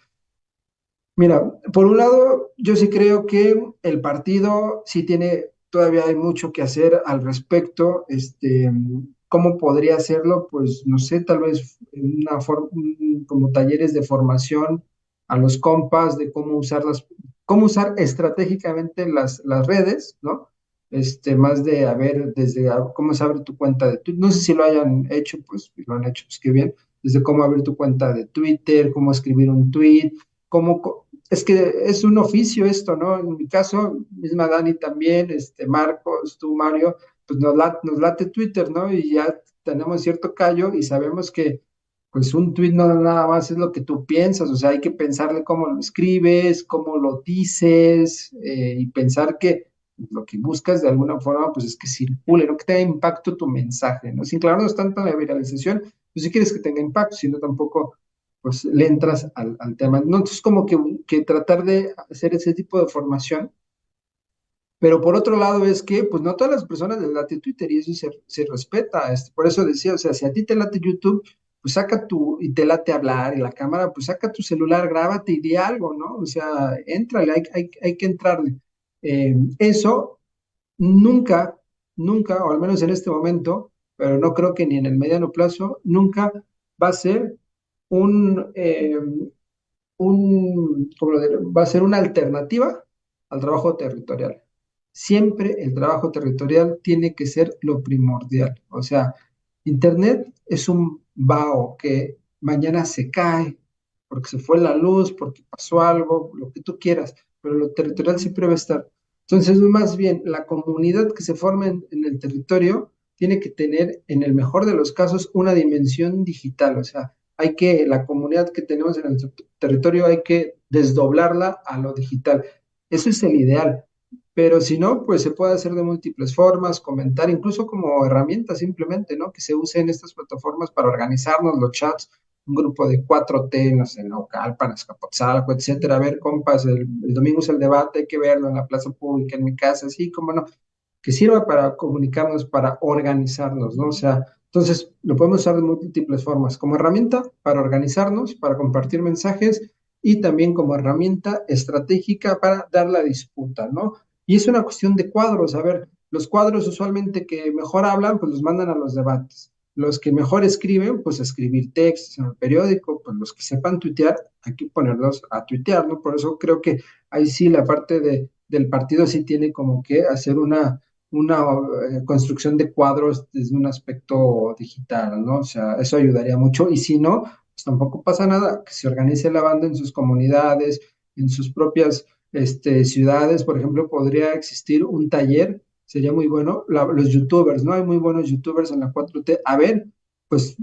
Mira, por un lado, yo sí creo que el partido sí tiene, todavía hay mucho que hacer al respecto. ¿Cómo podría hacerlo? Pues no sé, tal vez en una forma, como talleres de formación a los compas de cómo usar estratégicamente las redes, ¿no? Más de, a ver, desde cómo se abre tu cuenta de Twitter. No sé si lo hayan hecho, pues, si lo han hecho, pues qué bien. Desde cómo abrir tu cuenta de Twitter, cómo escribir un tweet, es que es un oficio esto, ¿no? En mi caso, misma Dani también, Marcos, tú, Mario, pues nos late Twitter, ¿no? Y ya tenemos cierto callo y sabemos que, pues, un tweet no nada más es lo que tú piensas, o sea, hay que pensarle cómo lo escribes, cómo lo dices, y pensar que lo que buscas de alguna forma, pues, es que circule, ¿no? Que tenga impacto tu mensaje, ¿no? Sin clavarnos tanto en la viralización, pues, si quieres que tenga impacto, sino tampoco pues le entras al tema. ¿No? Entonces, como que tratar de hacer ese tipo de formación, pero por otro lado es que, pues no todas las personas les late Twitter y eso se respeta. Por eso decía, o sea, si a ti te late YouTube, pues saca y te late hablar y la cámara, pues saca tu celular, grábate y di algo, ¿no? O sea, éntrale, hay que entrarle. Eso nunca, nunca, o al menos en este momento, pero no creo que ni en el mediano plazo, nunca va a ser un, va a ser una alternativa al trabajo territorial. Siempre el trabajo territorial tiene que ser lo primordial. O sea, Internet es un vaho que mañana se cae, porque se fue la luz, porque pasó algo, lo que tú quieras, pero lo territorial siempre va a estar. Entonces, más bien, la comunidad que se forma en el territorio tiene que tener, en el mejor de los casos, una dimensión digital, o sea, la comunidad que tenemos en el territorio hay que desdoblarla a lo digital. Eso es el ideal. Pero si no, pues se puede hacer de múltiples formas, comentar, incluso como herramienta simplemente, ¿no? Que se usen estas plataformas para organizarnos los chats, un grupo de 4T, no sé, local, para Azcapotzalco, etcétera. A ver, compas, el domingo es el debate, hay que verlo en la plaza pública, en mi casa, sí, cómo no, que sirva para comunicarnos, para organizarnos, ¿no? O sea, entonces lo podemos usar de múltiples formas, como herramienta para organizarnos, para compartir mensajes y también como herramienta estratégica para dar la disputa, ¿no? Y es una cuestión de cuadros, a ver, los cuadros usualmente que mejor hablan, pues los mandan a los debates. Los que mejor escriben, pues escribir textos en el periódico, pues los que sepan tuitear, hay que ponerlos a tuitear, ¿no? Por eso creo que ahí sí la parte del partido sí tiene como que hacer una construcción de cuadros desde un aspecto digital, ¿no? O sea, eso ayudaría mucho. Y si no, pues tampoco pasa nada, que se organice la banda en sus comunidades, en sus propias ciudades. Por ejemplo, podría existir un taller, sería muy bueno. Los youtubers, ¿no? Hay muy buenos youtubers en la 4T. A ver, pues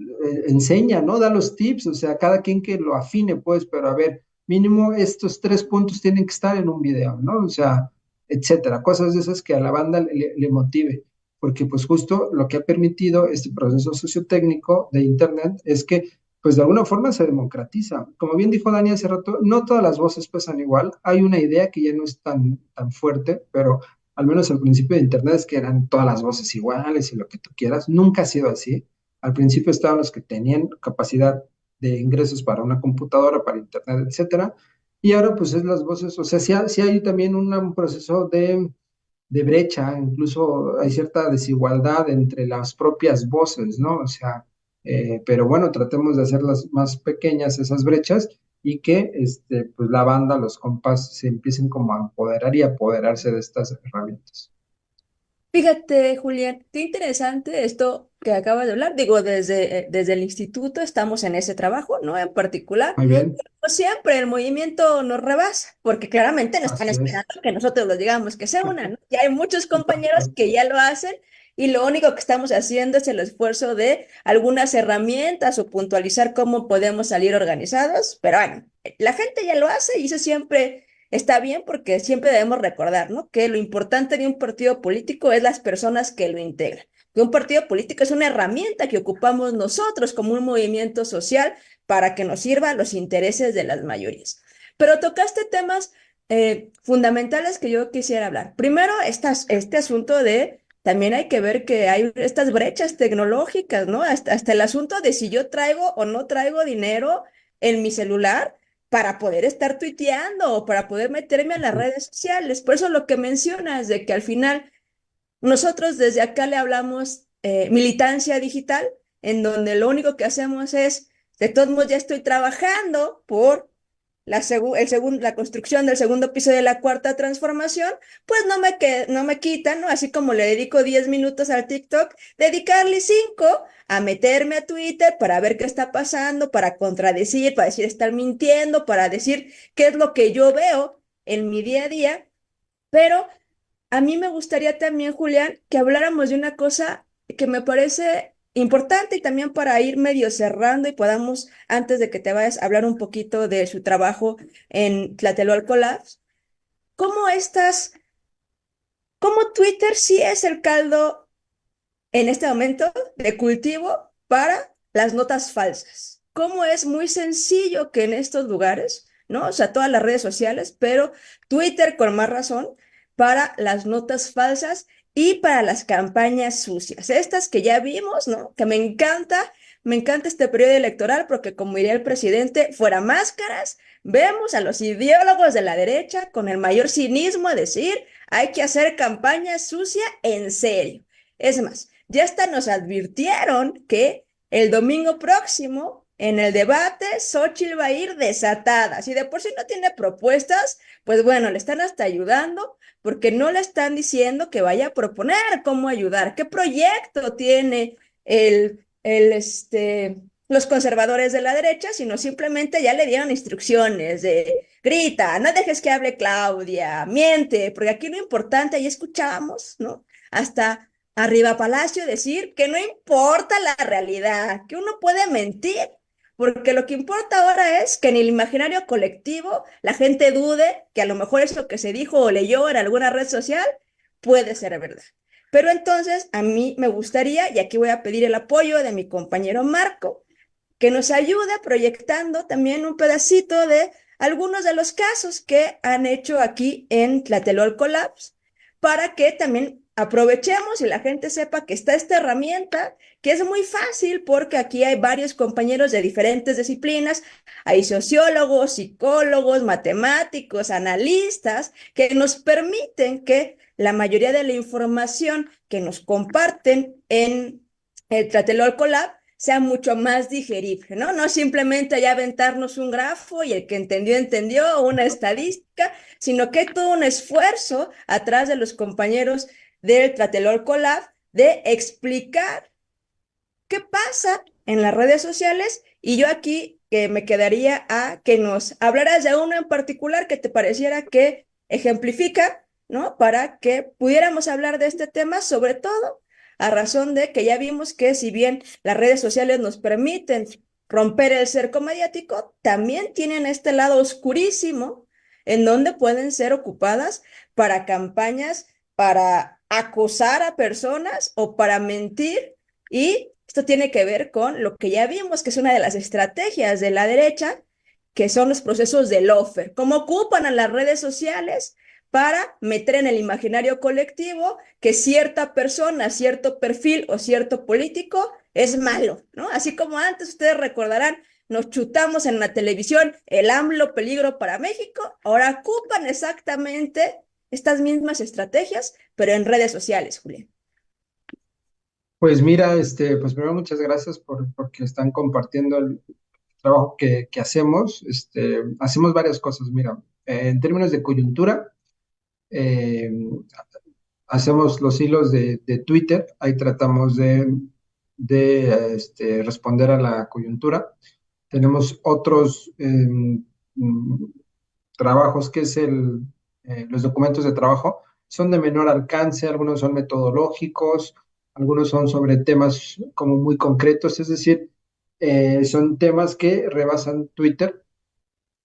enseña, ¿no? Da los tips, o sea, cada quien que lo afine, pues, pero a ver, mínimo estos 3 puntos tienen que estar en un video, ¿no? O sea, etcétera, cosas de esas que a la banda le motive, porque pues justo lo que ha permitido este proceso sociotécnico de Internet es que pues de alguna forma se democratiza. Como bien dijo Dani hace rato, no todas las voces pesan igual, hay una idea que ya no es tan fuerte, pero al menos al principio de Internet es que eran todas las voces iguales y lo que tú quieras, nunca ha sido así. Al principio estaban los que tenían capacidad de ingresos para una computadora, para Internet, etcétera, y ahora pues es las voces, o sea, sí hay también un proceso de brecha, incluso hay cierta desigualdad entre las propias voces, ¿no? O sea, pero bueno, tratemos de hacerlas más pequeñas esas brechas y que pues la banda, los compas se empiecen como a empoderar y apoderarse de estas herramientas. Fíjate, Julián, qué interesante esto que acabas de hablar. Digo, desde el instituto estamos en ese trabajo, ¿no? En particular, Muy bien, como siempre el movimiento nos rebasa, porque claramente no están así es. esperando que nosotros los digamos que se unan, ¿no? Ya hay muchos compañeros que ya lo hacen y lo único que estamos haciendo es el esfuerzo de algunas herramientas o puntualizar cómo podemos salir organizados, pero bueno, la gente ya lo hace y eso siempre está bien porque siempre debemos recordar, ¿no? Que lo importante de un partido político es las personas que lo integran. Que un partido político es una herramienta que ocupamos nosotros como un movimiento social para que nos sirva a los intereses de las mayorías. Pero tocaste temas fundamentales que yo quisiera hablar. Primero, este asunto de, también hay que ver que hay estas brechas tecnológicas, ¿no? Hasta el asunto de si yo traigo o no traigo dinero en mi celular para poder estar tuiteando o para poder meterme a las redes sociales. Por eso lo que mencionas de que al final nosotros desde acá le hablamos militancia digital, en donde lo único que hacemos es, de todos modos ya estoy trabajando por la construcción del segundo piso de la cuarta transformación, pues no me quitan, ¿no? Así como le dedico 10 minutos al TikTok, dedicarle 5 a meterme a Twitter para ver qué está pasando, para contradecir, para decir estar mintiendo, para decir qué es lo que yo veo en mi día a día. Pero a mí me gustaría también, Julián, que habláramos de una cosa que me parece importante y también para ir medio cerrando y podamos, antes de que te vayas, hablar un poquito de su trabajo en Tlatelolco Labs. ¿Cómo estas, cómo Twitter sí es el caldo en este momento de cultivo para las notas falsas? ¿Cómo es muy sencillo que en estos lugares, ¿no? O sea, todas las redes sociales, pero Twitter con más razón, para las notas falsas y para las campañas sucias? Estas que ya vimos, ¿no? Que me encanta este periodo electoral porque como diría el presidente, fuera máscaras, vemos a los ideólogos de la derecha con el mayor cinismo a decir, hay que hacer campaña sucia en serio. Es más, ya hasta nos advirtieron que el domingo próximo, en el debate, Xóchitl va a ir desatada. Si de por sí no tiene propuestas, pues bueno, le están hasta ayudando porque no le están diciendo que vaya a proponer cómo ayudar, qué proyecto tiene el los conservadores de la derecha, sino simplemente ya le dieron instrucciones de grita, no dejes que hable Claudia, miente, porque aquí lo importante, ya escuchamos, ¿no? Hasta arriba Palacio decir que no importa la realidad, que uno puede mentir, porque lo que importa ahora es que en el imaginario colectivo la gente dude que a lo mejor eso que se dijo o leyó en alguna red social puede ser verdad. Pero entonces a mí me gustaría, y aquí voy a pedir el apoyo de mi compañero Marco, que nos ayude proyectando también un pedacito de algunos de los casos que han hecho aquí en Tlatelolco Labs, para que también aprovechemos y la gente sepa que está esta herramienta, que es muy fácil porque aquí hay varios compañeros de diferentes disciplinas, hay sociólogos, psicólogos, matemáticos, analistas, que nos permiten que la mayoría de la información que nos comparten en el Tlatelolco Lab sea mucho más digerible, ¿no? No simplemente ya aventarnos un grafo y el que entendió, entendió, o una estadística, sino que hay todo un esfuerzo atrás de los compañeros del Tlatelolco Lab de explicar qué pasa en las redes sociales, y yo aquí me quedaría a que nos hablaras de uno en particular que te pareciera que ejemplifica, ¿no? Para que pudiéramos hablar de este tema, sobre todo a razón de que ya vimos que si bien las redes sociales nos permiten romper el cerco mediático, también tienen este lado oscurísimo en donde pueden ser ocupadas para campañas, para acosar a personas o para mentir, y esto tiene que ver con lo que ya vimos, que es una de las estrategias de la derecha, que son los procesos de lofer, cómo ocupan a las redes sociales para meter en el imaginario colectivo que cierta persona, cierto perfil o cierto político es malo, ¿no? Así como antes, ustedes recordarán, nos chutamos en la televisión el AMLO peligro para México, ahora ocupan exactamente estas mismas estrategias, pero en redes sociales, Julián. Pues mira, pues primero muchas gracias porque están compartiendo el trabajo que hacemos. Hacemos varias cosas, mira, en términos de coyuntura, eh, hacemos los hilos de Twitter, ahí tratamos de responder a la coyuntura. Tenemos otros trabajos que es los documentos de trabajo, son de menor alcance, algunos son metodológicos, algunos son sobre temas como muy concretos, es decir, son temas que rebasan Twitter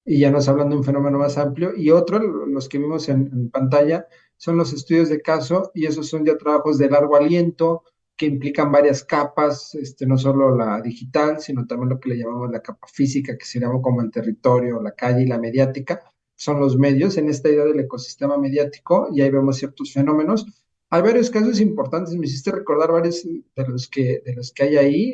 y ya nos hablan de un fenómeno más amplio. Y otro, los que vimos en pantalla, son los estudios de caso, y esos son ya trabajos de largo aliento que implican varias capas, no solo la digital, sino también lo que le llamamos la capa física, que se llama como el territorio, la calle y la mediática, son los medios en esta idea del ecosistema mediático, y ahí vemos ciertos fenómenos. Hay varios casos importantes, me hiciste recordar varios de los que hay ahí.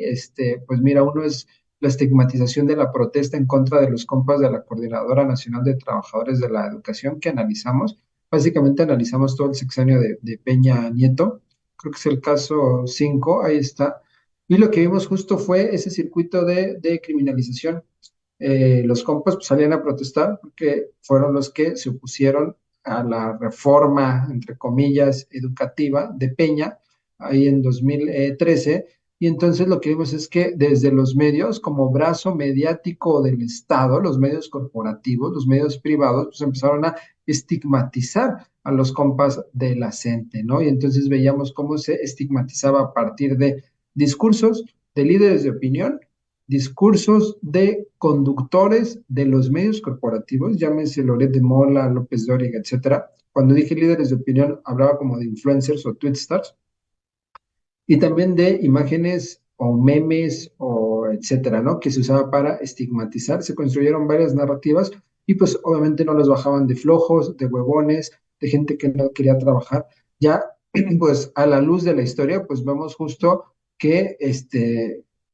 Pues mira, uno es la estigmatización de la protesta en contra de los compas de la Coordinadora Nacional de Trabajadores de la Educación que analizamos. Básicamente analizamos todo el sexenio de Peña Nieto, creo que es el caso 5, ahí está. Y lo que vimos justo fue ese circuito de criminalización. Los compas pues, salían a protestar porque fueron los que se opusieron a la reforma, entre comillas, educativa de Peña, ahí en 2013. Y entonces lo que vimos es que desde los medios, como brazo mediático del Estado, los medios corporativos, los medios privados, pues empezaron a estigmatizar a los compas de la CENTE, ¿no? Y entonces veíamos cómo se estigmatizaba a partir de discursos de líderes de opinión, discursos de conductores de los medios corporativos, llámese Loret de Mola, López Dóriga, etcétera. Cuando dije líderes de opinión, hablaba como de influencers o tweetstars, y también de imágenes o memes o etcétera, ¿no? Que se usaba para estigmatizar. Se construyeron varias narrativas y pues obviamente no los bajaban de flojos, de huevones, de gente que no quería trabajar. Ya, pues a la luz de la historia, pues vemos justo que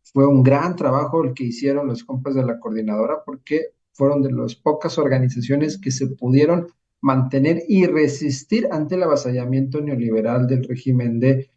fue un gran trabajo el que hicieron los compas de la coordinadora, porque fueron de las pocas organizaciones que se pudieron mantener y resistir ante el avasallamiento neoliberal del régimen de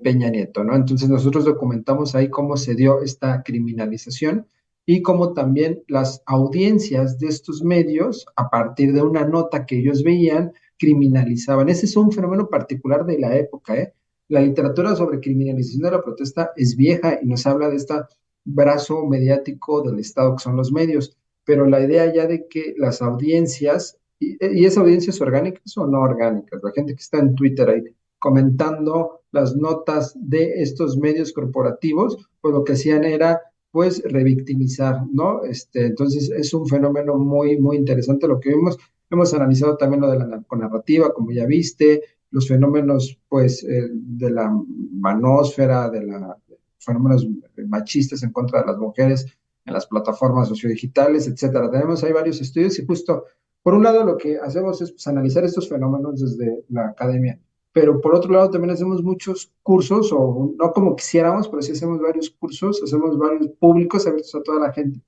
Peña Nieto, ¿no? Entonces nosotros documentamos ahí cómo se dio esta criminalización y cómo también las audiencias de estos medios, a partir de una nota que ellos veían, criminalizaban. Ese es un fenómeno particular de la época, ¿eh? La literatura sobre criminalización de la protesta es vieja y nos habla de esta brazo mediático del Estado, que son los medios, pero la idea ya de que las audiencias, y esas audiencias orgánicas o no orgánicas, la gente que está en Twitter ahí comentando las notas de estos medios corporativos, pues lo que hacían era pues revictimizar, ¿no? Entonces es un fenómeno muy, muy interesante lo que vimos. Hemos analizado también lo de la narconarrativa, como ya viste, los fenómenos, pues, de la manósfera, de los fenómenos machistas en contra de las mujeres en las plataformas sociodigitales, etcétera. Tenemos ahí varios estudios y justo, por un lado, lo que hacemos es pues, analizar estos fenómenos desde la academia, pero por otro lado también hacemos muchos cursos, o no como quisiéramos, pero sí hacemos varios cursos, hacemos varios públicos abiertos a toda la gente.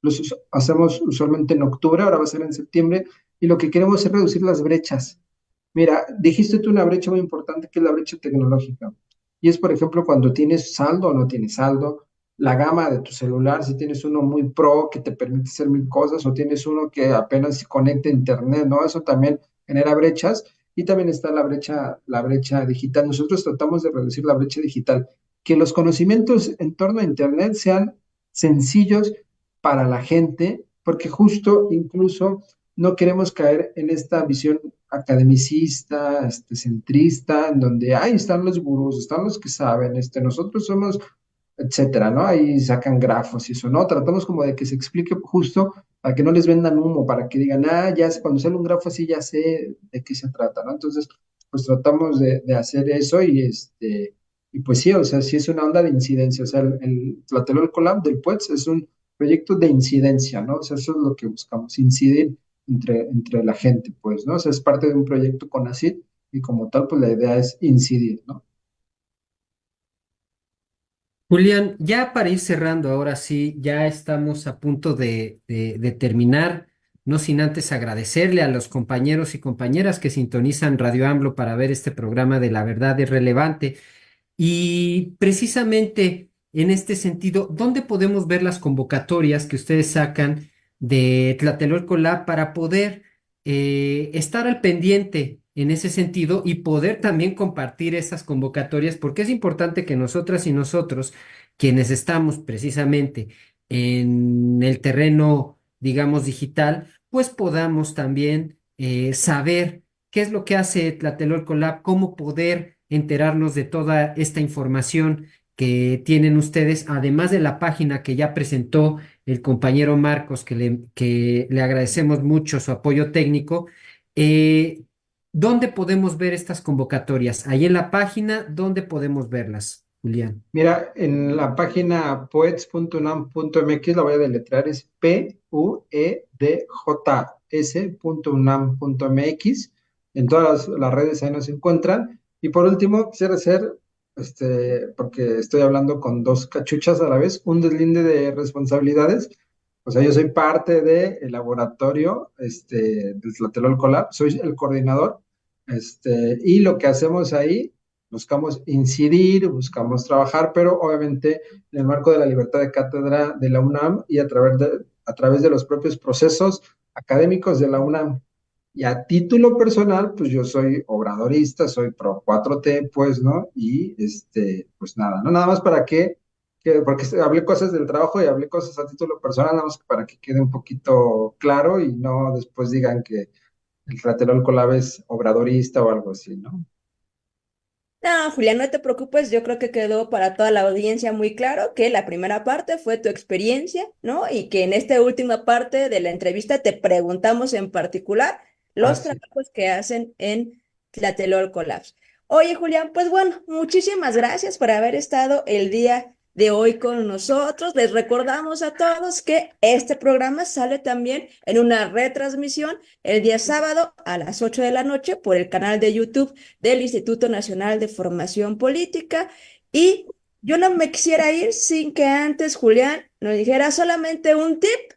Los hacemos usualmente en octubre, ahora va a ser en septiembre, y lo que queremos es reducir las brechas. Mira, dijiste tú una brecha muy importante que es la brecha tecnológica. Y es, por ejemplo, cuando tienes saldo o no tienes saldo, la gama de tu celular, si tienes uno muy pro que te permite hacer mil cosas o tienes uno que apenas se conecta a internet, ¿no? Eso también genera brechas. Y también está la brecha digital. Nosotros tratamos de reducir la brecha digital, que los conocimientos en torno a internet sean sencillos para la gente, porque justo incluso no queremos caer en esta visión academicista, centrista, en donde ahí están los gurús, están los que saben, nosotros somos, etcétera, ¿no? Ahí sacan grafos y eso, ¿no? Tratamos como de que se explique justo para que no les vendan humo, para que digan, ya sé, cuando sale un grafo así ya sé de qué se trata, ¿no? Entonces, pues tratamos de hacer eso y pues sí, o sea, sí es una onda de incidencia, o sea, el Tlatelolco Lab del PUETS es un proyecto de incidencia, ¿no? O sea, eso es lo que buscamos, incidir entre la gente, pues, ¿no? O sea, es parte de un proyecto con ACID y como tal, pues la idea es incidir, ¿no? Julián, ya para ir cerrando, ahora sí, ya estamos a punto de terminar, no sin antes agradecerle a los compañeros y compañeras que sintonizan Radio AMLO para ver este programa de La Verdad es Relevante. Y precisamente en este sentido, ¿dónde podemos ver las convocatorias que ustedes sacan de Tlatelolco Lab para poder estar al pendiente en ese sentido y poder también compartir esas convocatorias? Porque es importante que nosotras y nosotros, quienes estamos precisamente en el terreno, digamos, digital, pues podamos también saber qué es lo que hace Tlatelolco Lab, cómo poder enterarnos de toda esta información que tienen ustedes, además de la página que ya presentó el compañero Marcos, que le agradecemos mucho su apoyo técnico. eh, ¿Dónde podemos ver estas convocatorias? Ahí en la página, ¿dónde podemos verlas, Julián? Mira, en la página poets.unam.mx, la voy a deletrear, es puedjs.unam.mx. En todas las redes ahí nos encuentran. Y por último, quisiera hacer, porque estoy hablando con dos cachuchas a la vez, un deslinde de responsabilidades. O sea, yo soy parte del laboratorio del Tlatelolco Lab, soy el coordinador, y lo que hacemos ahí buscamos incidir, buscamos trabajar, pero obviamente en el marco de la libertad de cátedra de la UNAM y a través de los propios procesos académicos de la UNAM. Y a título personal, pues yo soy obradorista, soy pro 4T, pues, ¿no? Y pues nada, ¿no? Nada más para porque hablé cosas del trabajo y hablé cosas a título personal, nada más para que quede un poquito claro y no después digan que el Tlatelolco Lab es obradorista o algo así, ¿no? No, Julián, no te preocupes, yo creo que quedó para toda la audiencia muy claro que la primera parte fue tu experiencia, ¿no? Y que en esta última parte de la entrevista te preguntamos en particular los Así. trabajos que hacen en Tlatelolco Labs. Oye, Julián, pues bueno, muchísimas gracias por haber estado el día de hoy con nosotros. Les recordamos a todos que este programa sale también en una retransmisión el día sábado a las 8 de la noche por el canal de YouTube del Instituto Nacional de Formación Política. Y yo no me quisiera ir sin que antes Julián nos dijera solamente un tip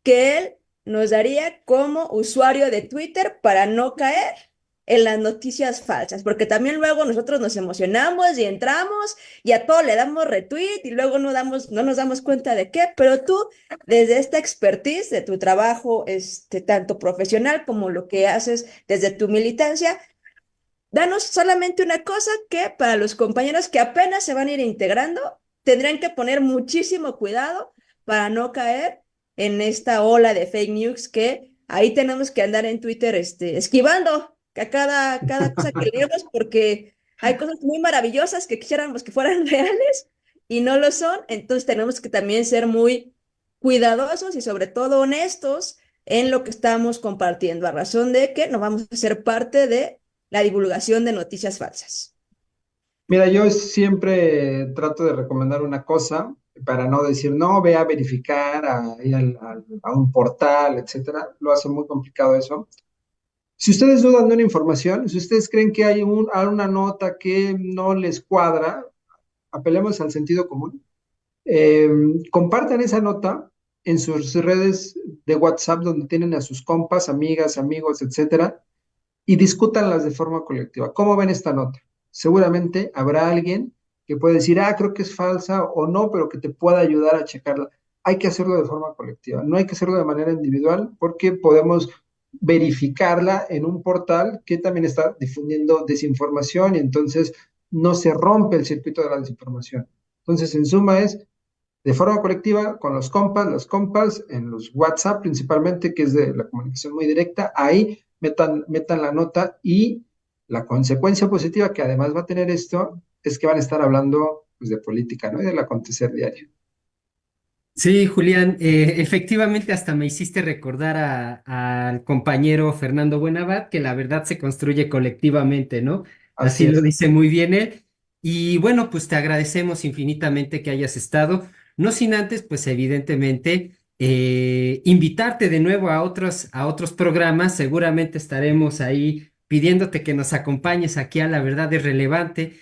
que él nos daría como usuario de Twitter para no caer en las noticias falsas, porque también luego nosotros nos emocionamos y entramos y a todo le damos retweet y luego no nos damos cuenta de qué, pero tú, desde esta expertise de tu trabajo, tanto profesional como lo que haces desde tu militancia, danos solamente una cosa que para los compañeros que apenas se van a ir integrando, tendrían que poner muchísimo cuidado para no caer en esta ola de fake news que ahí tenemos que andar en Twitter esquivando a cada cosa que leemos porque hay cosas muy maravillosas que quisiéramos que fueran reales y no lo son. Entonces tenemos que también ser muy cuidadosos y sobre todo honestos en lo que estamos compartiendo, a razón de que no vamos a ser parte de la divulgación de noticias falsas. Mira, yo siempre trato de recomendar una cosa para no decir, no, ve a verificar, a ir a un portal, etcétera. Lo hace muy complicado eso. Si ustedes dudan de una información, si ustedes creen que hay una nota que no les cuadra, apelemos al sentido común. Eh, Compartan esa nota en sus redes de WhatsApp donde tienen a sus compas, amigas, amigos, etcétera, y discútanlas de forma colectiva. ¿Cómo ven esta nota? Seguramente habrá alguien que puede decir, ah, creo que es falsa o no, pero que te pueda ayudar a checarla. Hay que hacerlo de forma colectiva, no hay que hacerlo de manera individual porque podemos verificarla en un portal que también está difundiendo desinformación y entonces no se rompe el circuito de la desinformación. Entonces, en suma es de forma colectiva, con los compas, las compas, en los WhatsApp principalmente, que es de la comunicación muy directa, ahí metan la nota y la consecuencia positiva que además va a tener esto es que van a estar hablando pues, de política, ¿no? Y del acontecer diario. Sí, Julián, efectivamente hasta me hiciste recordar al compañero Fernando Buenabad que la verdad se construye colectivamente, ¿no? Así Así lo es. dice muy bien él. Y bueno, pues te agradecemos infinitamente que hayas estado, no sin antes, pues evidentemente, invitarte de nuevo a otros programas. Seguramente estaremos ahí pidiéndote que nos acompañes aquí a La Verdad es Relevante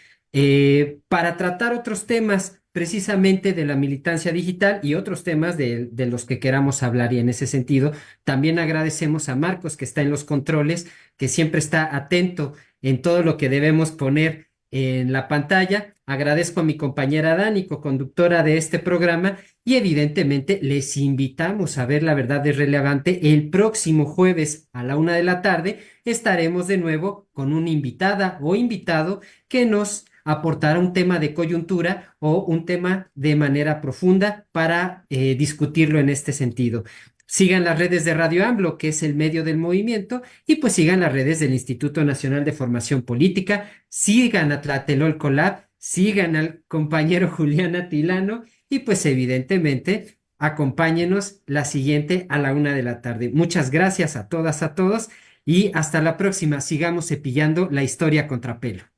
para tratar otros temas precisamente de la militancia digital y otros temas de los que queramos hablar. Y en ese sentido, también agradecemos a Marcos, que está en los controles, que siempre está atento en todo lo que debemos poner en la pantalla. Agradezco a mi compañera Dani, co-conductora de este programa, y evidentemente les invitamos a ver La Verdad es Relevante el próximo jueves a la 1 de la tarde. Estaremos de nuevo con una invitada o invitado que nos aportará un tema de coyuntura o un tema de manera profunda para discutirlo en este sentido. Sigan las redes de Radio AMLO, que es el medio del movimiento, y pues sigan las redes del Instituto Nacional de Formación Política, sigan a Tlatelolco Lab, sigan al compañero Julián Atilano y pues evidentemente acompáñenos la siguiente a la 1 de la tarde. Muchas gracias a todas, a todos y hasta la próxima. Sigamos cepillando la historia contra pelo.